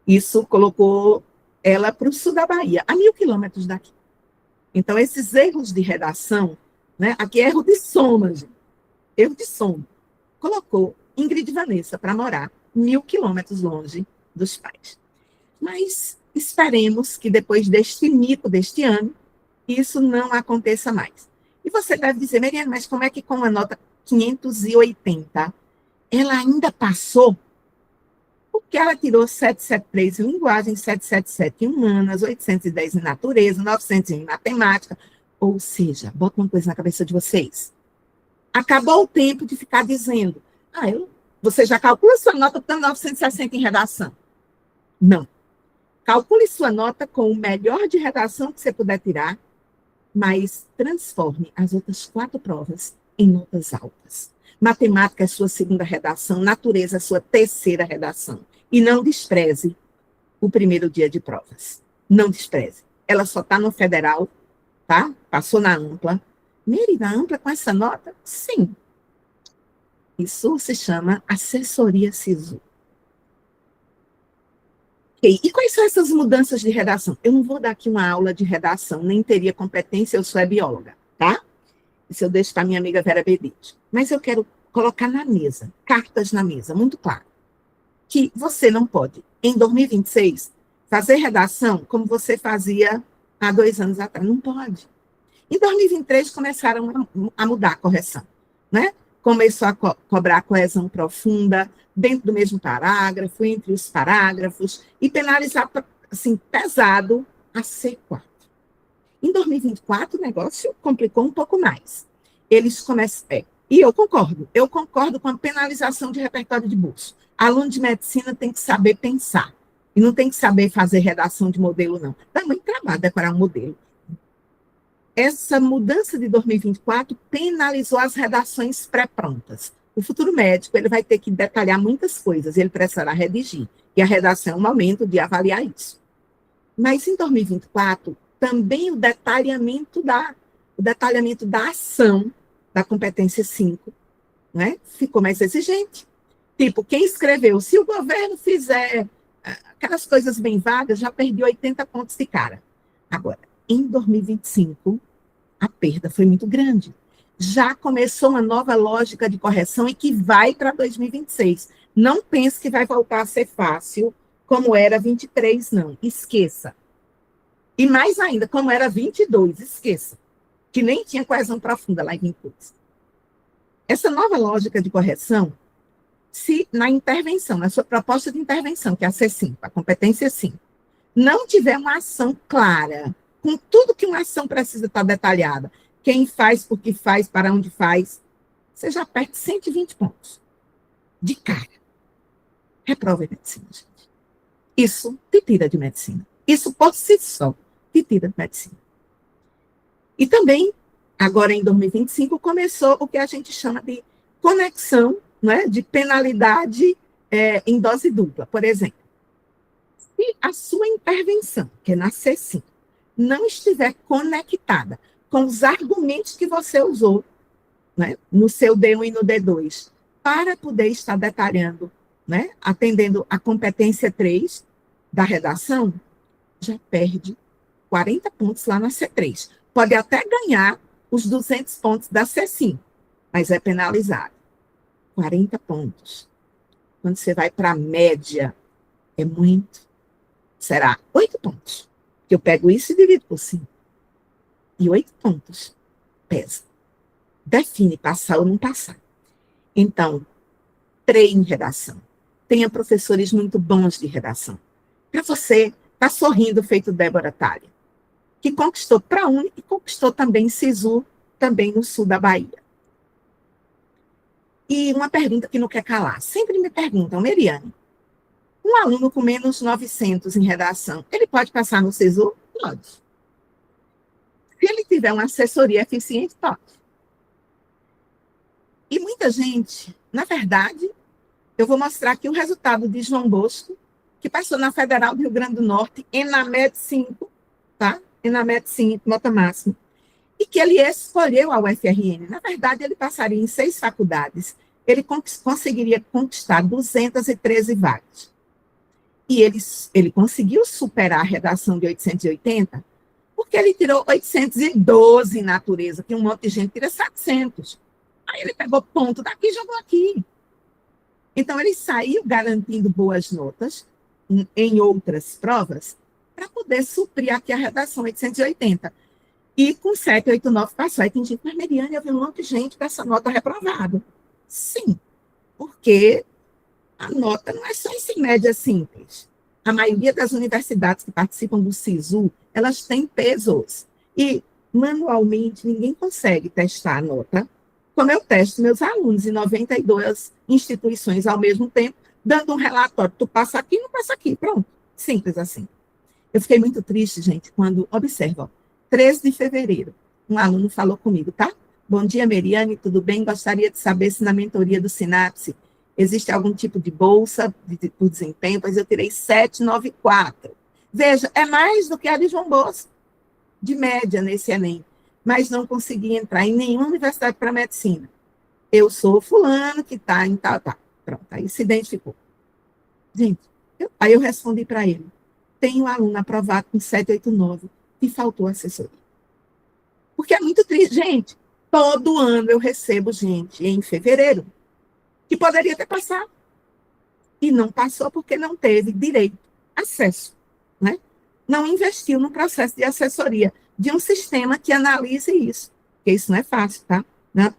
Isso colocou ela para o sul da Bahia, a 1.000 quilômetros daqui. Então, esses erros de redação, né, aqui é erro de soma, gente, erro de soma, colocou Ingrid e Vanessa para morar 1.000 quilômetros longe dos pais. Mas esperemos que depois deste mico deste ano, isso não aconteça mais. E você deve dizer, Mariana, mas como é que com a nota 580, ela ainda passou? Porque ela tirou 773 em linguagem, 777 em humanas, 810 em natureza, 900 em matemática. Ou seja, bota uma coisa na cabeça de vocês. Acabou o tempo de ficar dizendo, você já calcula sua nota botando 960 em redação. Não. Calcule sua nota com o melhor de redação que você puder tirar, mas transforme as outras 4 provas em notas altas. Matemática é sua segunda redação, natureza é sua terceira redação. E não despreze o primeiro dia de provas. Não despreze. Ela só está no federal, tá? Passou na ampla. Miri, na ampla com essa nota? Sim. Isso se chama assessoria SISU. Okay. E quais são essas mudanças de redação? Eu não vou dar aqui uma aula de redação, nem teria competência, eu sou bióloga, tá? Isso eu deixo para minha amiga Vera Bedete. Mas eu quero colocar na mesa, cartas na mesa, muito claro, que você não pode, em 2026, fazer redação como você fazia há 2 anos atrás. Não pode. Em 2023, começaram a mudar a correção, né? Começou a cobrar a coesão profunda dentro do mesmo parágrafo, entre os parágrafos, e penalizar, assim, pesado a C4. Em 2024, o negócio complicou um pouco mais. Eles começam... e eu concordo com a penalização de repertório de bolso. Aluno de medicina tem que saber pensar, e não tem que saber fazer redação de modelo, não. Dá muito trabalho decorar um modelo. Essa mudança de 2024 penalizou as redações pré-prontas. O futuro médico ele vai ter que detalhar muitas coisas, ele precisará redigir, e a redação é um momento de avaliar isso. Mas em 2024, também o detalhamento da ação da competência 5, né, ficou mais exigente. Tipo, quem escreveu, se o governo fizer aquelas coisas bem vagas, já perdeu 80 pontos de cara. Agora, em 2025, a perda foi muito grande. Já começou uma nova lógica de correção e que vai para 2026. Não pense que vai voltar a ser fácil, como era 23, não. Esqueça. E mais ainda, como era 22, esqueça. Que nem tinha coesão profunda lá em 22. Essa nova lógica de correção, se na intervenção, na sua proposta de intervenção, que é a C5, a competência 5, não tiver uma ação clara, com tudo que uma ação precisa estar detalhada, quem faz, por que faz, para onde faz, você já perde 120 pontos. De cara. Reprova em medicina, gente. Isso te tira de medicina. Isso por si só te tira de medicina. E também, agora em 2025, começou o que a gente chama de conexão, né, de penalidade em dose dupla. Por exemplo, se a sua intervenção, que é na C5, não estiver conectada com os argumentos que você usou, né, no seu D1 e no D2, para poder estar detalhando, né, atendendo a competência 3 da redação, já perde 40 pontos lá na C3. Pode até ganhar os 200 pontos da C5, mas é penalizado. 40 pontos. Quando você vai para a média, é muito. Será 8 pontos. Eu pego isso e divido por 5. E 8 pontos pesa. Define passar ou não passar. Então, treine redação. Tenha professores muito bons de redação. Para você estar sorrindo feito Débora Talha, que conquistou para e conquistou também SISU, também no sul da Bahia. E uma pergunta que não quer calar. Sempre me perguntam, Meriane, um aluno com menos 900 em redação, ele pode passar no SISU? Pode. Se ele tiver uma assessoria eficiente, pode. E muita gente, na verdade, eu vou mostrar aqui o resultado de João Bosco, que passou na Federal do Rio Grande do Norte, ENAMED 5, tá? ENAMED 5, nota máxima. E que ele escolheu a UFRN. Na verdade, ele passaria em 6 faculdades. Ele conseguiria conquistar 213 vagas. E ele conseguiu superar a redação de 880, porque ele tirou 812 em natureza, que um monte de gente tira 700. Aí ele pegou ponto daqui e jogou aqui. Então, ele saiu garantindo boas notas em outras provas para poder suprir aqui a redação 880. E com 789 passou. Aí tem gente, mas Meriane, eu vi um monte de gente com essa nota reprovada. Sim, porque a nota não é só essa média simples. A maioria das universidades que participam do SISU, elas têm pesos. E, manualmente, ninguém consegue testar a nota, como eu testo meus alunos em 92 instituições ao mesmo tempo, dando um relatório. Tu passa aqui, não passa aqui. Pronto. Simples assim. Eu fiquei muito triste, gente, quando, observa, 13 de fevereiro, um aluno falou comigo, tá? Bom dia, Meriane, tudo bem? Gostaria de saber se na mentoria do Sinapse existe algum tipo de bolsa por desempenho, pois eu tirei 794. Veja, é mais do que a de João Bosco, de média nesse Enem, mas não consegui entrar em nenhuma universidade para medicina. Eu sou fulano que está em tal. Pronto, aí se identificou. Gente, aí eu respondi para ele, tem um aluno aprovado com 789 e faltou assessoria. Porque é muito triste, gente. Todo ano eu recebo gente em fevereiro que poderia ter passado. E não passou porque não teve direito, acesso, né? Não investiu no processo de assessoria de um sistema que analise isso. Porque isso não é fácil, tá? Não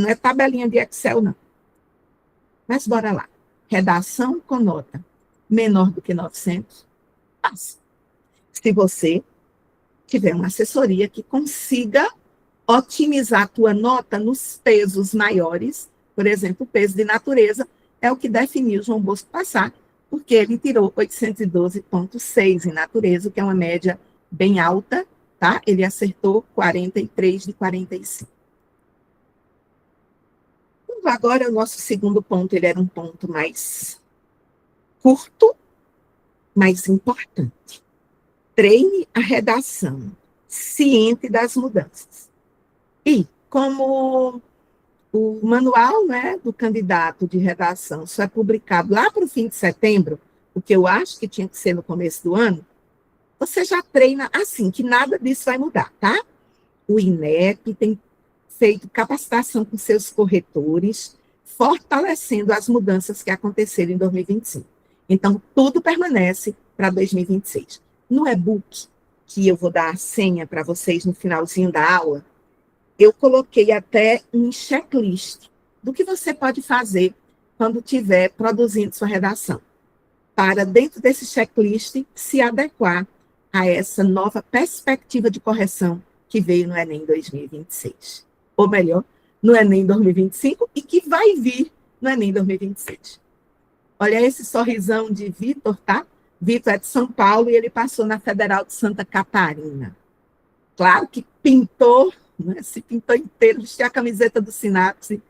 é tabelinha de Excel, não. Mas bora lá. Redação com nota menor do que 900, passa. Se você tiver uma assessoria que consiga otimizar a tua nota nos pesos maiores, por exemplo, o peso de natureza é o que definiu João Bosco passar, porque ele tirou 812,6 em natureza, que é uma média bem alta, tá? Ele acertou 43 de 45. Então, agora, o nosso segundo ponto, ele era um ponto mais curto, mais importante. Treine a redação, ciente das mudanças. E, como o manual, né, do candidato de redação só é publicado lá para o fim de setembro, o que eu acho que tinha que ser no começo do ano, você já treina assim, que nada disso vai mudar, tá? O INEP tem feito capacitação com seus corretores, fortalecendo as mudanças que aconteceram em 2025. Então, tudo permanece para 2026. No e-book, que eu vou dar a senha para vocês no finalzinho da aula, eu coloquei até um checklist do que você pode fazer quando estiver produzindo sua redação, para, dentro desse checklist, se adequar a essa nova perspectiva de correção que veio no Enem 2026. Ou melhor, no Enem 2025 e que vai vir no Enem 2026. Olha esse sorrisão de Vitor, tá? Vitor é de São Paulo e ele passou na Federal de Santa Catarina. Claro que pintou, né, se pintou inteiro, vestiu a camiseta do Sinapse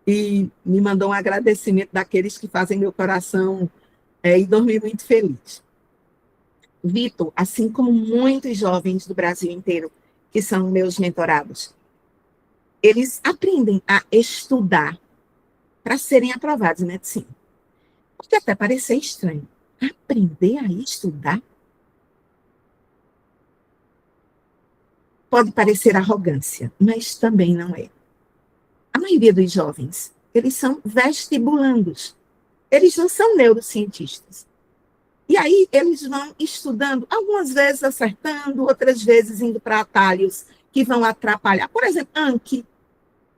e me mandou um agradecimento daqueles que fazem meu coração e dormir muito feliz. Vitor, assim como muitos jovens do Brasil inteiro, que são meus mentorados, eles aprendem a estudar para serem aprovados em medicina. Pode até parecer estranho. Aprender a estudar pode parecer arrogância, mas também não é. A maioria dos jovens, eles são vestibulandos. Eles não são neurocientistas. E aí eles vão estudando, algumas vezes acertando, outras vezes indo para atalhos que vão atrapalhar. Por exemplo, Anki.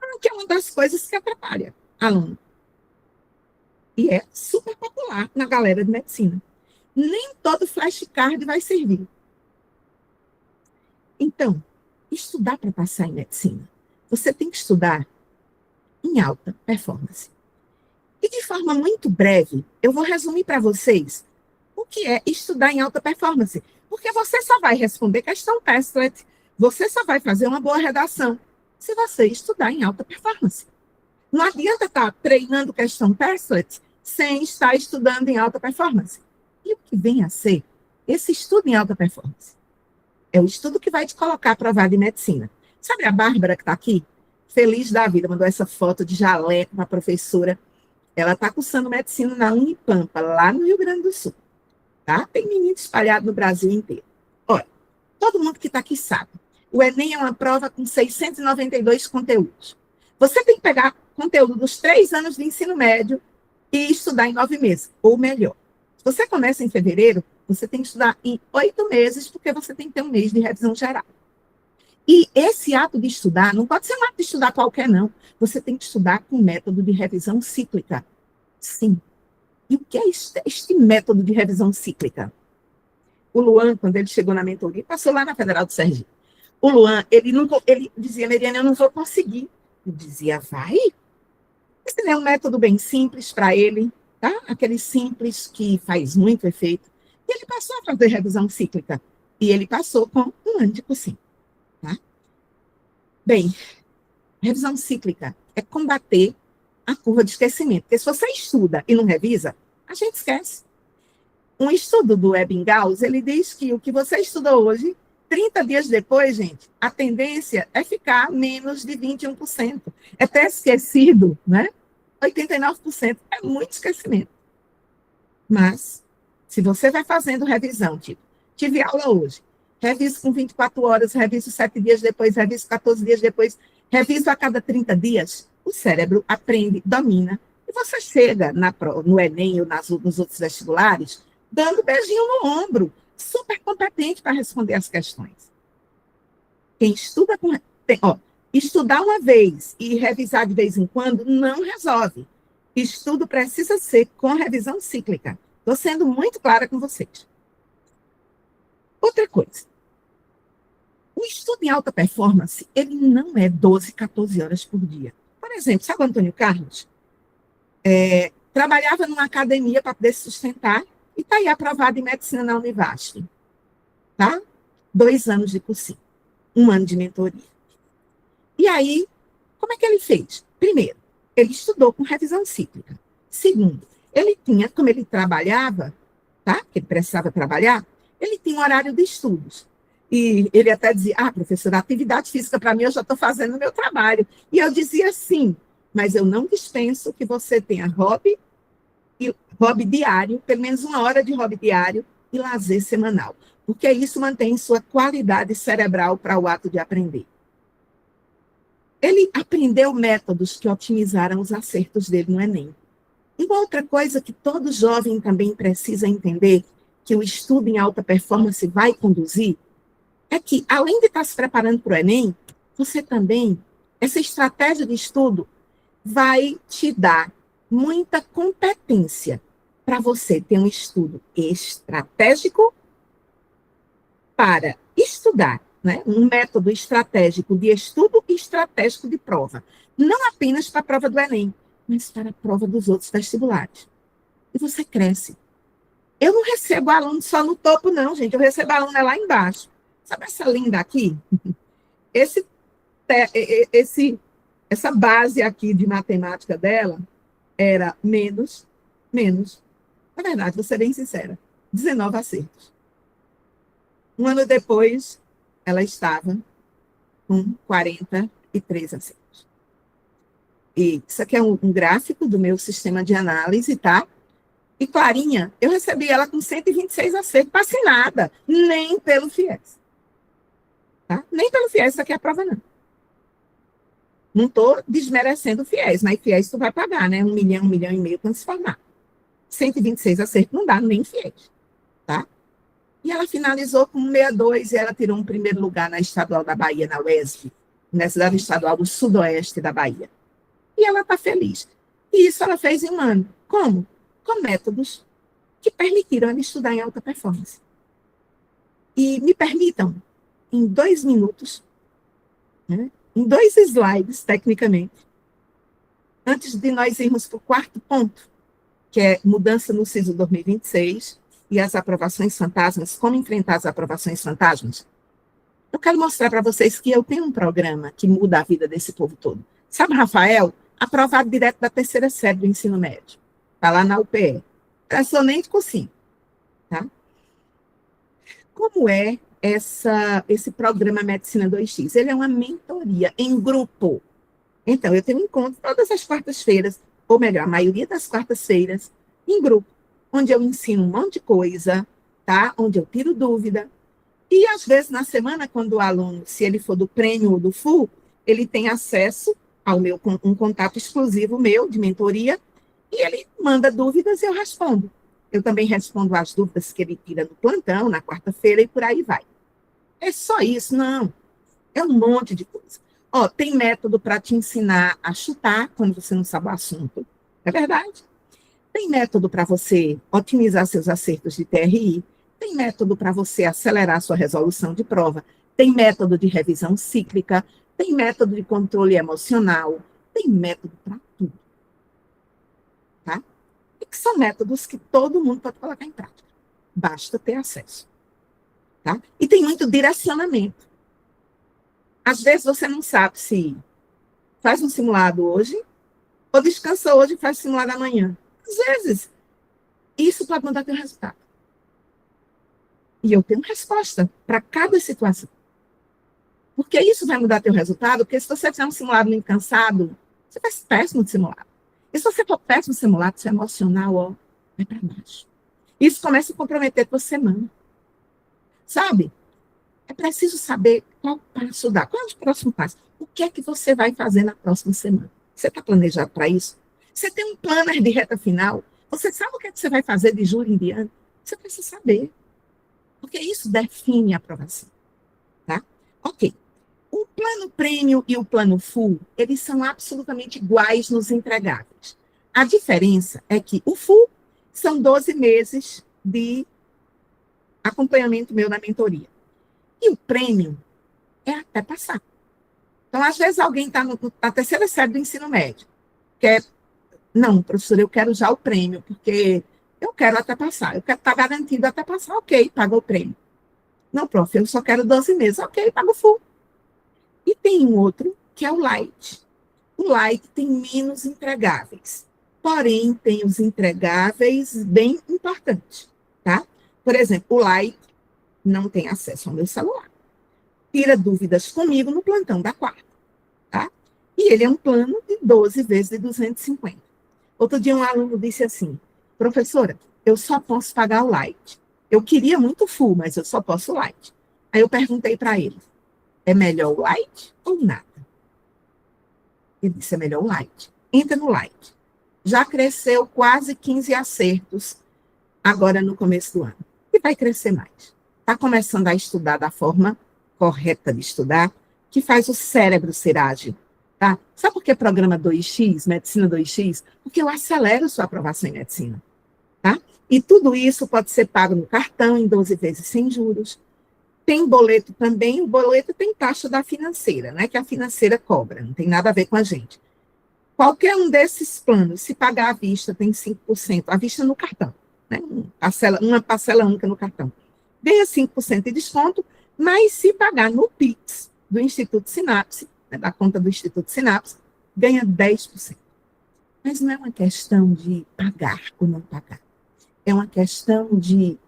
Anki é uma das coisas que atrapalha aluno. E é super popular na galera de medicina. Nem todo flashcard vai servir. Então, estudar para passar em medicina, você tem que estudar em alta performance. E de forma muito breve, eu vou resumir para vocês o que é estudar em alta performance. Porque você só vai responder questão Questlet, você só vai fazer uma boa redação se você estudar em alta performance. Não adianta estar treinando questão Questlet sem estar estudando em alta performance. E o que vem a ser esse estudo em alta performance? É o estudo que vai te colocar aprovado em medicina. Sabe a Bárbara que está aqui? Feliz da vida, mandou essa foto de jaleco para a professora. Ela está cursando medicina na Unipampa, lá no Rio Grande do Sul. Tá? Tem menino espalhado no Brasil inteiro. Olha, todo mundo que está aqui sabe. O Enem é uma prova com 692 conteúdos. Você tem que pegar conteúdo dos 3 anos de ensino médio e estudar em 9 meses, ou melhor. Se você começa em fevereiro, você tem que estudar em 8 meses, porque você tem que ter um mês de revisão geral. E esse ato de estudar não pode ser um ato de estudar qualquer, não. Você tem que estudar com método de revisão cíclica. Sim. E o que é este método de revisão cíclica? O Luan, quando ele chegou na mentoria, passou lá na Federal do Sergipe. O Luan, ele dizia, Meriane, eu não vou conseguir. Eu dizia, vai. Esse é um método bem simples para ele, tá? Aquele simples que faz muito efeito. E ele passou a fazer revisão cíclica. E ele passou com 1 ano de cursinho. Tá? Bem, revisão cíclica é combater a curva de esquecimento. Porque se você estuda e não revisa, a gente esquece. Um estudo do Ebbinghaus, ele diz que o que você estudou hoje, 30 dias depois, gente, a tendência é ficar menos de 21%. É ter esquecido, né? 89%. É muito esquecimento. Mas, se você vai fazendo revisão, tipo, tive aula hoje, reviso com 24 horas, reviso 7 dias depois, reviso 14 dias depois, reviso a cada 30 dias, o cérebro aprende, domina, e você chega no Enem ou nos outros vestibulares, dando beijinho no ombro, super competente para responder as questões. Quem estuda estudar uma vez e revisar de vez em quando não resolve. Estudo precisa ser com revisão cíclica. Estou sendo muito clara com vocês. Outra coisa. O estudo em alta performance, ele não é 12, 14 horas por dia. Por exemplo, sabe o Antônio Carlos? Trabalhava numa academia para poder se sustentar e está aí aprovado em medicina na Univasf. Tá? 2 anos de cursinho, 1 ano de mentoria. E aí, como é que ele fez? Primeiro, ele estudou com revisão cíclica. Segundo, ele tinha, como ele trabalhava, tá? Que ele precisava trabalhar, ele tinha um horário de estudos. E ele até dizia, professora, atividade física para mim eu já estou fazendo o meu trabalho. E eu dizia sim, mas eu não dispenso que você tenha hobby diário, pelo menos 1 hora de hobby diário e lazer semanal. Porque isso mantém sua qualidade cerebral para o ato de aprender. Ele aprendeu métodos que otimizaram os acertos dele no Enem. E uma outra coisa que todo jovem também precisa entender, que o estudo em alta performance vai conduzir, é que, além de estar se preparando para o Enem, você também, essa estratégia de estudo vai te dar muita competência para você ter um estudo estratégico para estudar, né? Um método estratégico de estudo e estratégico de prova. Não apenas para a prova do Enem, mas para a prova dos outros vestibulares. E você cresce. Eu não recebo aluno só no topo, não, gente. Eu recebo aluno lá embaixo. Sabe essa linda aqui? Essa base aqui de matemática dela era menos. Na verdade, vou ser bem sincera, 19 acertos. 1 ano depois, ela estava com 43 acertos. E isso aqui é um gráfico do meu sistema de análise, tá? E Clarinha, eu recebi ela com 126 acertos, passei nada, nem pelo FIES. Tá? Nem pelo FIES, isso aqui é a prova, não. Não estou desmerecendo o FIES, mas FIES tu vai pagar, né? 1 milhão, 1,5 milhão quando se formar. 126 acertos não dá nem FIES, tá? E ela finalizou com 62 e ela tirou um primeiro lugar na Estadual da Bahia, na UESB, Universidade Estadual do Sudoeste da Bahia. E ela está feliz. E isso ela fez em 1 ano. Como? Com métodos que permitiram ela estudar em alta performance. E me permitam, em 2 minutos, né, em 2 slides, tecnicamente, antes de nós irmos para o 4º ponto, que é mudança no SISU 2026 e as aprovações fantasmas, como enfrentar as aprovações fantasmas, eu quero mostrar para vocês que eu tenho um programa que muda a vida desse povo todo. Sabe, Rafael? Aprovado direto da 3ª série do ensino médio. Está lá na UPE. Excelente cursinho. Tá? Como é esse programa Medicina 2X? Ele é uma mentoria em grupo. Então, eu tenho um encontro todas as quartas-feiras, ou melhor, a maioria das quartas-feiras, em grupo, onde eu ensino um monte de coisa, tá? Onde eu tiro dúvida. E, às vezes, na semana, quando o aluno, se ele for do prêmio ou do full, ele tem acesso ao um contato exclusivo meu, de mentoria, e ele manda dúvidas e eu respondo. Eu também respondo as dúvidas que ele tira no plantão, na quarta-feira, e por aí vai. É só isso? Não. É um monte de coisa. Tem método para te ensinar a chutar quando você não sabe o assunto. É verdade. Tem método para você otimizar seus acertos de TRI. Tem método para você acelerar sua resolução de prova. Tem método de revisão cíclica. Tem método de controle emocional. Tem método para tudo. Tá? E que são métodos que todo mundo pode colocar em prática. Basta ter acesso. Tá? E tem muito direcionamento. Às vezes você não sabe se faz um simulado hoje, ou descansa hoje e faz um simulado amanhã. Às vezes, isso pode mudar teu resultado. E eu tenho resposta para cada situação. Porque isso vai mudar teu resultado, porque se você fizer um simulado muito cansado, você faz péssimo de simulado. E se você for péssimo de simulado, seu emocional, vai para baixo. Isso começa a comprometer a tua semana. Sabe? É preciso saber qual passo dar. Qual é o próximo passo? O que é que você vai fazer na próxima semana? Você está planejado para isso? Você tem um planner de reta final? Você sabe o que é que você vai fazer de julho em diante? Você precisa saber. Porque isso define a aprovação. Tá? Ok. O plano prêmio e o plano full, eles são absolutamente iguais nos entregáveis. A diferença é que o full são 12 meses de acompanhamento meu na mentoria. E o prêmio é até passar. Então, às vezes, alguém está na terceira série do ensino médio, quer, não, professora, eu quero já o prêmio, porque eu quero até passar, eu quero estar garantido até passar, ok, paga o prêmio. Não, prof, eu só quero 12 meses, ok, paga o full. E tem um outro, que é o light. O light tem menos entregáveis, porém, tem os entregáveis bem importantes, tá? Por exemplo, o light não tem acesso ao meu celular. Tira dúvidas comigo no plantão da quarta, tá? E ele é um plano de 12 vezes de 250. Outro dia um aluno disse assim, professora, eu só posso pagar o light. Eu queria muito full, mas eu só posso light. Aí eu perguntei para ele, é melhor o light ou nada? Ele disse, é melhor o light. Entra no light. Já cresceu quase 15 acertos agora no começo do ano. E vai crescer mais. Está começando a estudar da forma correta de estudar, que faz o cérebro ser ágil. Tá? Sabe por que programa 2x, medicina 2x? Porque eu acelero sua aprovação em medicina. Tá? E tudo isso pode ser pago no cartão, em 12 vezes sem juros. Tem boleto também, o boleto tem taxa da financeira, né, que a financeira cobra, não tem nada a ver com a gente. Qualquer um desses planos, se pagar à vista, tem 5%, à vista no cartão, né, uma parcela única no cartão. Ganha 5% de desconto, mas se pagar no Pix do Instituto Sinapse, né, da conta do Instituto Sinapse, ganha 10%. Mas não é uma questão de pagar ou não pagar. É uma questão de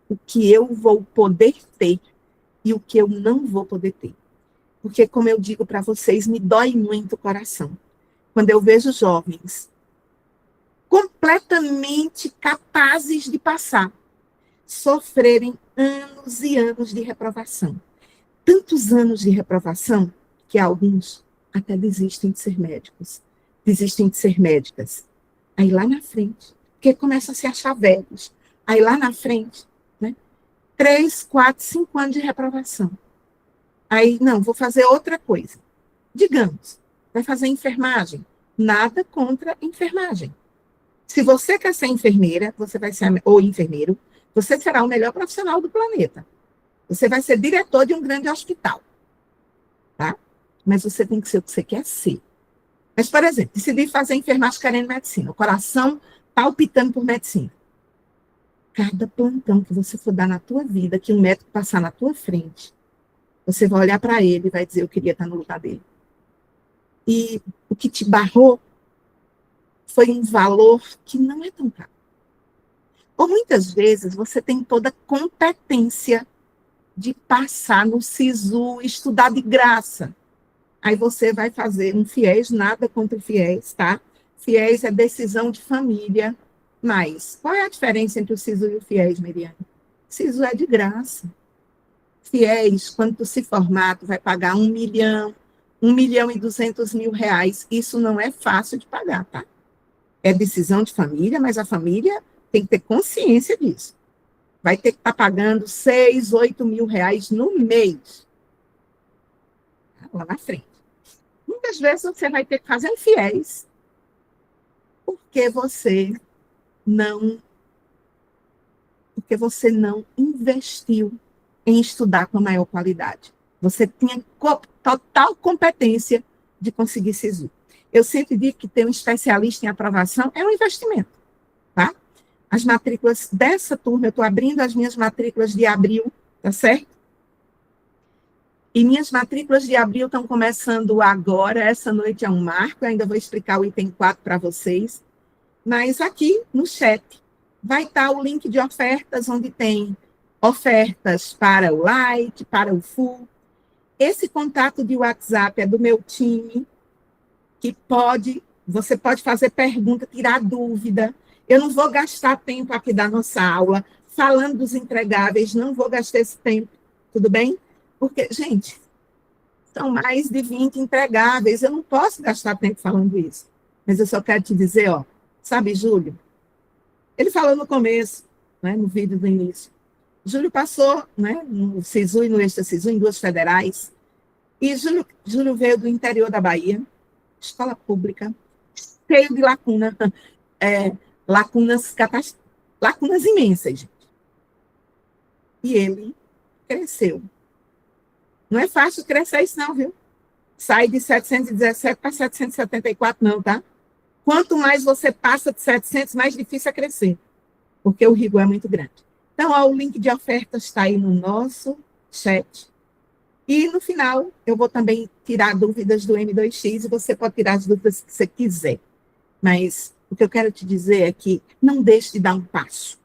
o que eu vou poder ter e o que eu não vou poder ter. Porque, como eu digo para vocês, me dói muito o coração quando eu vejo jovens completamente capazes de passar, sofrerem anos e anos de reprovação. Tantos anos de reprovação que alguns até desistem de ser médicos, desistem de ser médicas. Aí lá na frente, porque começam a se achar velhos, aí lá na frente, 3, 4, 5 anos de reprovação. Aí, não, vou fazer outra coisa. Digamos, vai fazer enfermagem. Nada contra enfermagem. Se você quer ser enfermeira, você vai ser, ou enfermeiro, você será o melhor profissional do planeta. Você vai ser diretor de um grande hospital. Tá? Mas você tem que ser o que você quer ser. Mas, por exemplo, decidir fazer enfermagem querendo medicina, o coração palpitando por medicina. Cada plantão que você for dar na tua vida, que um médico passar na tua frente, você vai olhar para ele e vai dizer, eu queria estar no lugar dele. E o que te barrou foi um valor que não é tão caro. Ou muitas vezes você tem toda a competência de passar no SISU, estudar de graça. Aí você vai fazer um FIES, nada contra o FIES, tá? FIES é decisão de família. Mas qual é a diferença entre o SISU e o FIES, Miriane? SISU é de graça. FIES, quando tu se formar, tu vai pagar 1 milhão, 1.200.000 reais. Isso não é fácil de pagar, tá? É decisão de família, mas a família tem que ter consciência disso. Vai ter que estar pagando 6, 8 mil reais no mês. Lá na frente. Muitas vezes você vai ter que fazer um FIES, porque você não investiu em estudar com a maior qualidade. Você tinha total competência de conseguir SISU. Eu sempre digo que ter um especialista em aprovação é um investimento, tá? As matrículas dessa turma, eu estou abrindo as minhas matrículas de abril, tá certo? E minhas matrículas de abril estão começando agora, essa noite é um marco, eu ainda vou explicar o item 4 para vocês. Mas aqui no chat vai estar o link de ofertas, onde tem ofertas para o light, para o full. Esse contato de WhatsApp é do meu time, que você pode fazer pergunta, tirar dúvida. Eu não vou gastar tempo aqui da nossa aula falando dos entregáveis, não vou gastar esse tempo, tudo bem? Porque, gente, são mais de 20 entregáveis, eu não posso gastar tempo falando isso. Mas eu só quero te dizer, sabe, Júlio? Ele falou no começo, no vídeo do início. Júlio passou, no SISU e no Extra SISU, em 2 federais. E Júlio veio do interior da Bahia, escola pública, cheio de lacunas imensas, gente. E ele cresceu. Não é fácil crescer isso não, viu? Sai de 717 para 774 não, tá? Quanto mais você passa de 700, mais difícil é crescer, porque o rigor é muito grande. Então, ó, o link de ofertas está aí no nosso chat. E, no final, eu vou também tirar dúvidas do M2X e você pode tirar as dúvidas que você quiser. Mas o que eu quero te dizer é que não deixe de dar um passo,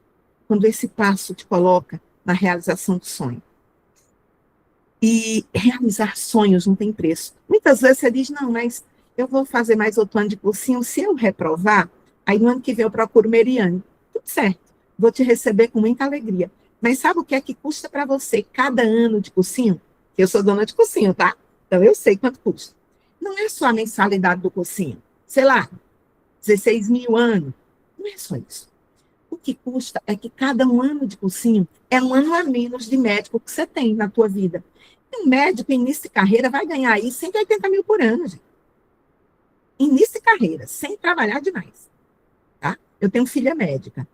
quando esse passo te coloca na realização do sonho. E realizar sonhos não tem preço. Muitas vezes você diz, não, mas eu vou fazer mais outro ano de cursinho, se eu reprovar, aí no ano que vem eu procuro Meriane. Tudo certo, vou te receber com muita alegria. Mas sabe o que é que custa para você cada ano de cursinho? Eu sou dona de cursinho, tá? Então eu sei quanto custa. Não é só a mensalidade do cursinho. Sei lá, 16 mil ano. Não é só isso. O que custa é que cada um ano de cursinho é um ano a menos de médico que você tem na tua vida. Um médico, início de carreira, vai ganhar aí 180 mil por ano, gente. Início de carreira, sem trabalhar demais. Tá? Eu tenho filha médica,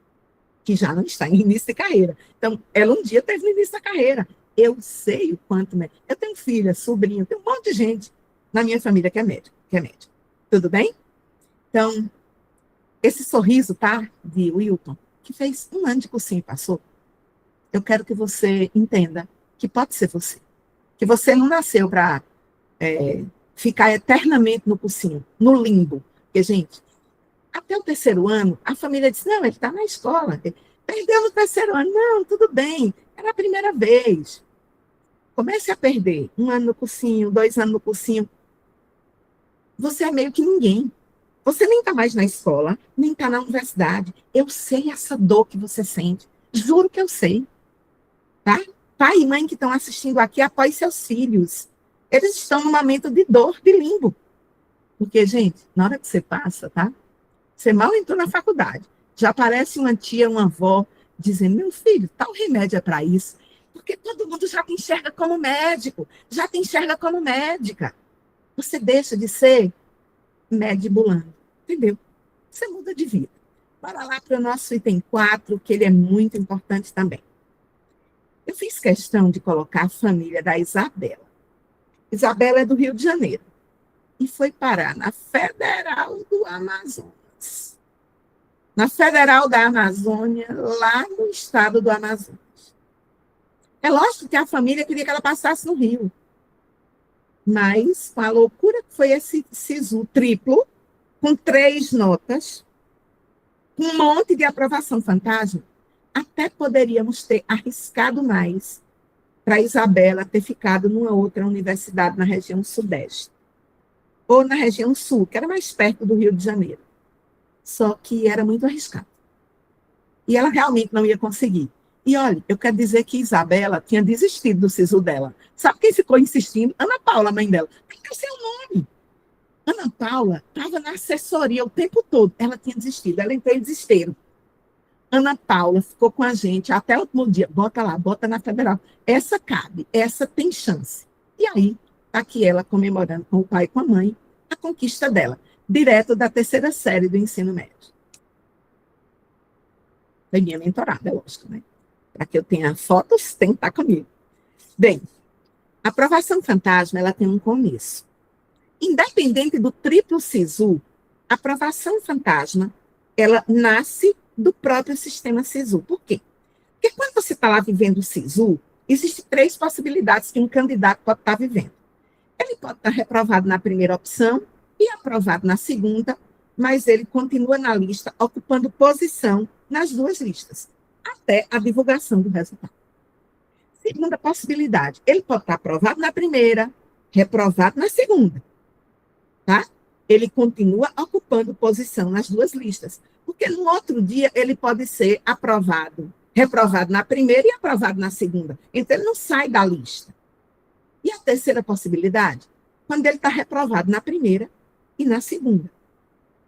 que já não está em início de carreira. Então, ela um dia teve no início da carreira. Eu sei o quanto médico. Eu tenho filha, sobrinho, tem um monte de gente na minha família que é médico. Tudo bem? Então, esse sorriso, tá? De Wilton, que fez um ano de cursinho e passou, eu quero que você entenda que pode ser você. Que você não nasceu para ficar eternamente no cursinho, no limbo. Porque, gente, até o terceiro ano, a família disse, não, ele está na escola. Perdeu no terceiro ano. Não, tudo bem. Era a primeira vez. Comece a perder 1 ano no cursinho, 2 anos no cursinho. Você é meio que ninguém. Você nem está mais na escola, nem está na universidade. Eu sei essa dor que você sente. Juro que eu sei. Tá? Pai e mãe que estão assistindo aqui, apoie seus filhos. Eles estão num momento de dor, de limbo. Porque, gente, na hora que você passa, tá? Você mal entrou na faculdade. Já aparece uma tia, uma avó, dizendo, meu filho, tal remédio é para isso. Porque todo mundo já te enxerga como médico, já te enxerga como médica. Você deixa de ser medibulando, entendeu? Você muda de vida. Bora lá para o nosso item 4, que ele é muito importante também. Eu fiz questão de colocar a família da Isabela. Isabela é do Rio de Janeiro e foi parar na Federal do Amazonas. Na Federal da Amazônia, lá no estado do Amazonas. É lógico que a família queria que ela passasse no Rio. Mas, com a loucura que foi esse SISU triplo, com 3 notas, com um monte de aprovação fantasma, até poderíamos ter arriscado mais para a Isabela ter ficado numa outra universidade na região sudeste. Ou na região sul, que era mais perto do Rio de Janeiro. Só que era muito arriscado. E ela realmente não ia conseguir. E olha, eu quero dizer que Isabela tinha desistido do SISU dela. Sabe quem ficou insistindo? Ana Paula, a mãe dela. Tem que ter seu nome. Ana Paula estava na assessoria o tempo todo. Ela tinha desistido, ela entrou em desespero. Ana Paula ficou com a gente até o último dia. Bota lá, bota na Federal. Essa cabe, essa tem chance. E aí, está aqui ela comemorando com o pai e com a mãe a conquista dela, direto da 3ª série do ensino médio. Foi minha mentorada, é lógico, né? Para que eu tenha fotos, tem que estar comigo. Bem, a aprovação fantasma, ela tem um começo. Independente do triplo SISU, a aprovação fantasma, ela nasce do próprio sistema SISU. Por quê? Porque quando você está lá vivendo o SISU, existem 3 possibilidades que um candidato pode estar vivendo. Ele pode estar reprovado na primeira opção e aprovado na segunda, mas ele continua na lista, ocupando posição nas 2 listas, até a divulgação do resultado. Segunda possibilidade, ele pode estar aprovado na primeira, reprovado na segunda, tá? Ele continua ocupando posição nas 2 listas, porque no outro dia ele pode ser aprovado, reprovado na primeira e aprovado na segunda. Então ele não sai da lista. E a terceira possibilidade, quando ele está reprovado na primeira e na segunda.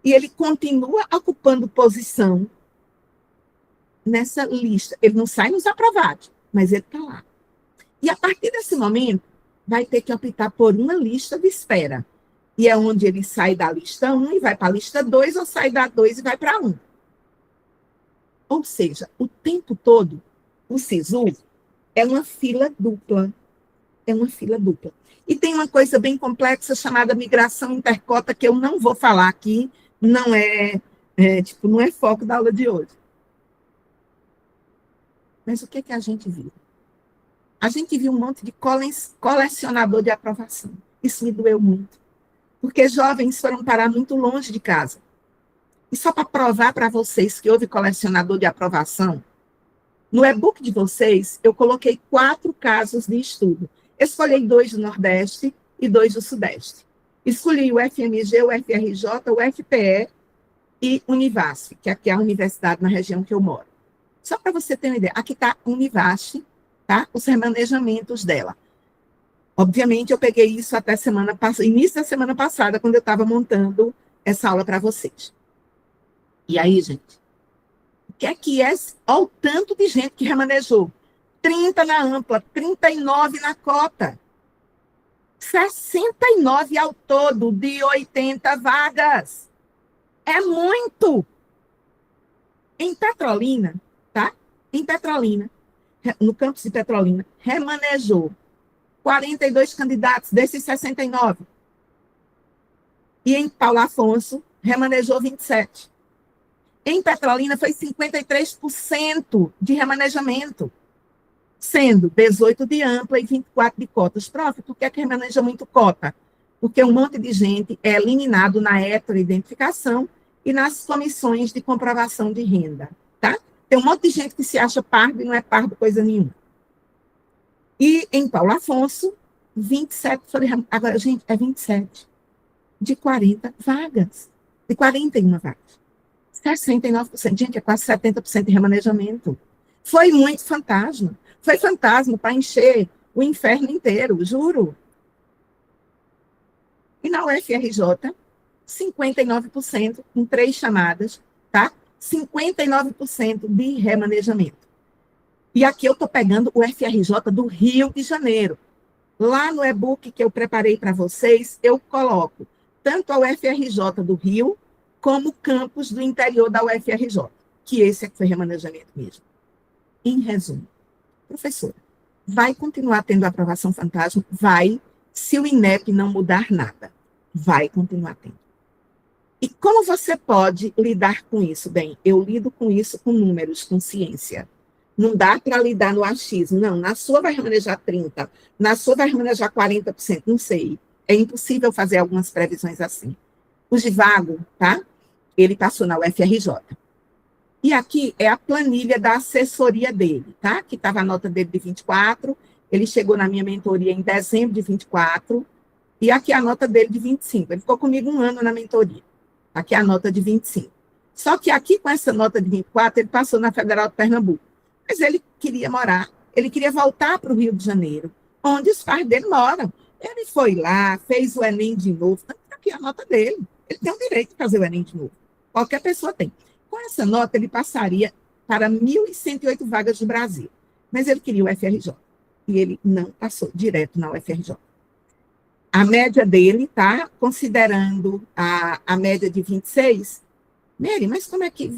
E ele continua ocupando posição nessa lista. Ele não sai nos aprovados, mas ele está lá. E a partir desse momento, vai ter que optar por uma lista de espera. E é onde ele sai da lista 1 e vai para a lista 2, ou sai da 2 e vai para 1. Ou seja, o tempo todo, o SISU é uma fila dupla. é uma fila dupla. E tem uma coisa bem complexa chamada migração intercota, que eu não vou falar aqui, não não é foco da aula de hoje. Mas o que a gente viu? A gente viu um monte de colecionador de aprovação. Isso me doeu muito, porque jovens foram parar muito longe de casa. E só para provar para vocês que houve colecionador de aprovação, no e-book de vocês, eu coloquei 4 casos de estudo. Escolhi 2 do Nordeste e 2 do Sudeste. Escolhi o FMG, o FRJ, o FPE e Univasf, que aqui é a universidade na região que eu moro. Só para você ter uma ideia, aqui está a Univasf, tá? Os remanejamentos dela. Obviamente, eu peguei isso até início da semana passada, quando eu estava montando essa aula para vocês. E aí, gente, o que é? Olha o tanto de gente que remanejou. 30 na ampla, 39 na cota. 69 ao todo de 80 vagas. É muito. Em Petrolina, tá? Em Petrolina, no campus de Petrolina, remanejou 42 candidatos desses 69. E em Paulo Afonso, remanejou 27. Em Petrolina, foi 53% de remanejamento, sendo 18 de ampla e 24 de cotas. Prof, por que é que remaneja muito cota? Porque um monte de gente é eliminado na heteroidentificação e nas comissões de comprovação de renda, tá? Tem um monte de gente que se acha pardo e não é pardo coisa nenhuma. E em Paulo Afonso, 27, agora, gente, é 27 de 40 vagas, de 41 vagas. 69%, gente, é quase 70% de remanejamento. Foi muito fantasma. Foi fantasma para encher o inferno inteiro, juro. E na UFRJ, 59%, com 3 chamadas, tá? 59% de remanejamento. E aqui eu estou pegando o UFRJ do Rio de Janeiro. Lá no e-book que eu preparei para vocês, eu coloco tanto a UFRJ do Rio, como campus do interior da UFRJ, que esse é que foi remanejamento mesmo. Em resumo, professora, vai continuar tendo aprovação fantasma? Vai, se o INEP não mudar nada. Vai continuar tendo. E como você pode lidar com isso? Bem, eu lido com isso com números, com ciência. Não dá para lidar no achismo. Não, na sua vai remanejar 30%, na sua vai remanejar 40%, não sei. É impossível fazer algumas previsões assim. O Givago, tá? Ele passou na UFRJ. E aqui é a planilha da assessoria dele, tá? Que estava a nota dele de 24, ele chegou na minha mentoria em dezembro de 24, e aqui a nota dele de 25. Ele ficou comigo 1 ano na mentoria. Aqui a nota de 25. Só que aqui, com essa nota de 24, ele passou na Federal de Pernambuco. Mas ele queria ele queria voltar para o Rio de Janeiro, onde os pais dele moram. Ele foi lá, fez o Enem de novo, aqui a nota dele. Ele tem o direito de fazer o Enem de novo. Qualquer pessoa tem. Com essa nota, ele passaria para 1.108 vagas do Brasil. Mas ele queria o UFRJ. E ele não passou direto na UFRJ. A média dele, tá? Considerando a média de 26. Mary, mas como é que...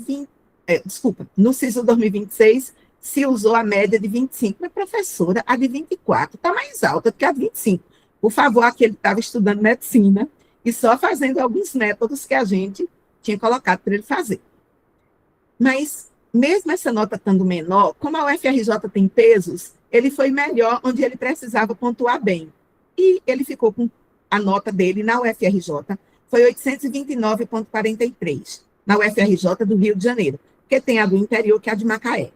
no SISU 2026, se usou a média de 25. Mas, professora, a de 24 está mais alta do que a de 25. Por favor, aqui ele estava estudando medicina e só fazendo alguns métodos que a gente tinha colocado para ele fazer. Mas, mesmo essa nota estando menor, como a UFRJ tem pesos, ele foi melhor onde ele precisava pontuar bem. E ele ficou com a nota dele na UFRJ, foi 829,43, na UFRJ do Rio de Janeiro, porque tem a do interior, que é a de Macaé.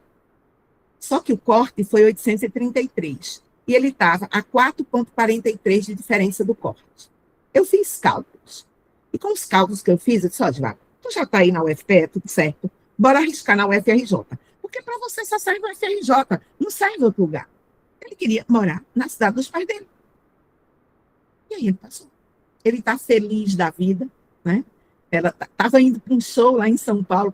Só que o corte foi 833, e ele estava a 4,43 de diferença do corte. Eu fiz cálculos. E com os cálculos que eu fiz, eu disse, ó, Divago, tu já está aí na UFPE, tudo certo, bora arriscar na UFRJ. Porque para você só serve a UFRJ, não serve outro lugar. Ele queria morar na cidade dos pais dele. E aí ele passou. Ele está feliz da vida, né? Ela estava indo para um show lá em São Paulo,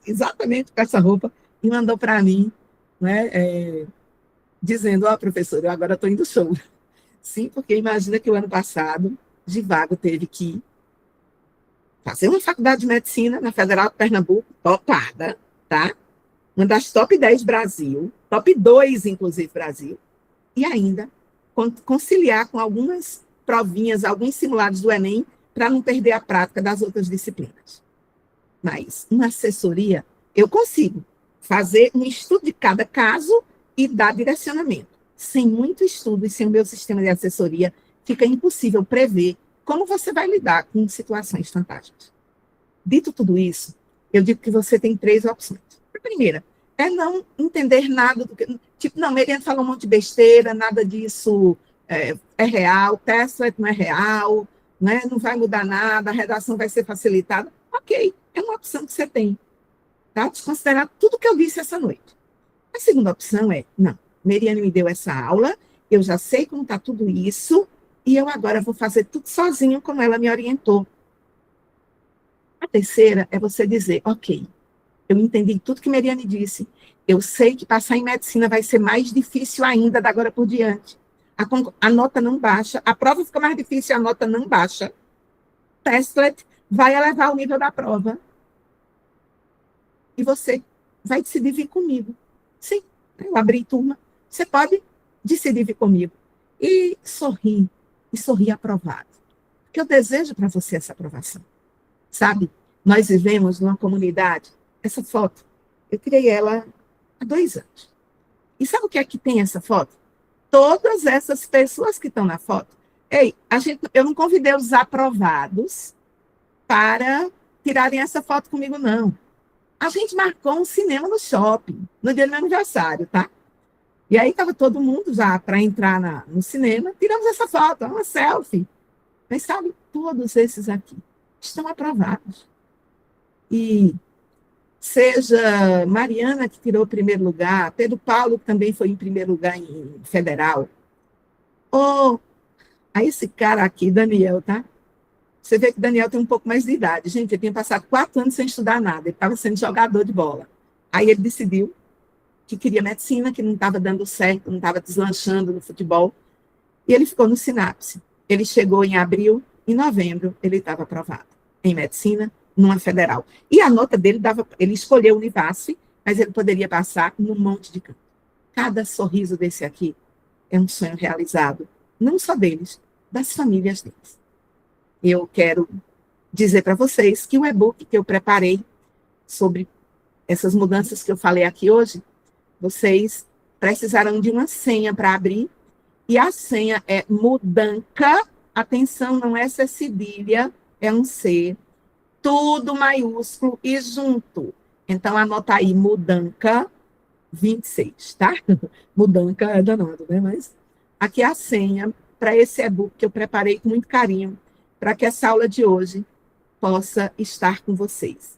exatamente com essa roupa, e mandou para mim, né, dizendo, ó, professor, eu agora estou indo show. Sim, porque imagina que o ano passado, Givago teve que fazer uma faculdade de medicina na Federal de Pernambuco, topada, tá? Uma das top 10 Brasil, top 2, inclusive, Brasil, e ainda conciliar com algumas provinhas, alguns simulados do Enem, para não perder a prática das outras disciplinas. Mas, uma assessoria, eu consigo fazer um estudo de cada caso e dar direcionamento. Sem muito estudo e sem o meu sistema de assessoria, fica impossível prever como você vai lidar com situações fantásticas. Dito tudo isso, eu digo que você tem 3 opções. A primeira é não entender nada do que... Tipo, não, Meriane falou um monte de besteira, nada disso é real, o teste não é real, né, não vai mudar nada, a redação vai ser facilitada. Ok, é uma opção que você tem. Tá? Desconsiderar tudo que eu disse essa noite. A segunda opção é, não, Meriane me deu essa aula, eu já sei como está tudo isso, e eu agora vou fazer tudo sozinho, como ela me orientou. A terceira é você dizer, ok, eu entendi tudo que Meriane disse, eu sei que passar em medicina vai ser mais difícil ainda da agora por diante. A nota não baixa, a prova fica mais difícil, a nota não baixa. Testlet vai elevar o nível da prova. E você vai decidir vir comigo. Sim, eu abri turma. Você pode decidir vir comigo. E sorrir aprovado. Porque eu desejo para você essa aprovação. Sabe? Nós vivemos numa comunidade. Essa foto, eu criei ela há 2 anos. E sabe o que é que tem essa foto? Todas essas pessoas que estão na foto. Ei, eu não convidei os aprovados para tirarem essa foto comigo, não. A gente marcou um cinema no shopping, no dia do meu aniversário, tá? E aí estava todo mundo já para entrar no cinema, tiramos essa foto, uma selfie. Mas sabe, todos esses aqui estão aprovados. E seja Mariana, que tirou o primeiro lugar, Pedro Paulo, que também foi em primeiro lugar em federal, ou a esse cara aqui, Daniel, tá? Você vê que Daniel tem um pouco mais de idade. Gente, ele tinha passado 4 anos sem estudar nada, ele estava sendo jogador de bola. Aí ele decidiu que queria medicina, que não estava dando certo, não estava deslanchando no futebol, e ele ficou no Sinapse. Ele chegou em abril, em novembro, ele estava aprovado em medicina, numa federal. E a nota dele ele escolheu o Univasf, mas ele poderia passar num monte de campo. Cada sorriso desse aqui é um sonho realizado, não só deles, das famílias deles. Eu quero dizer para vocês que o e-book que eu preparei sobre essas mudanças que eu falei aqui hoje, vocês precisarão de uma senha para abrir, e a senha é mudanca, atenção, não é C cedilha, é um C, tudo maiúsculo e junto. Então, anota aí, mudanca 26, tá? Mudanca é danado, né? Mas aqui é a senha para esse e-book que eu preparei com muito carinho, para que essa aula de hoje possa estar com vocês.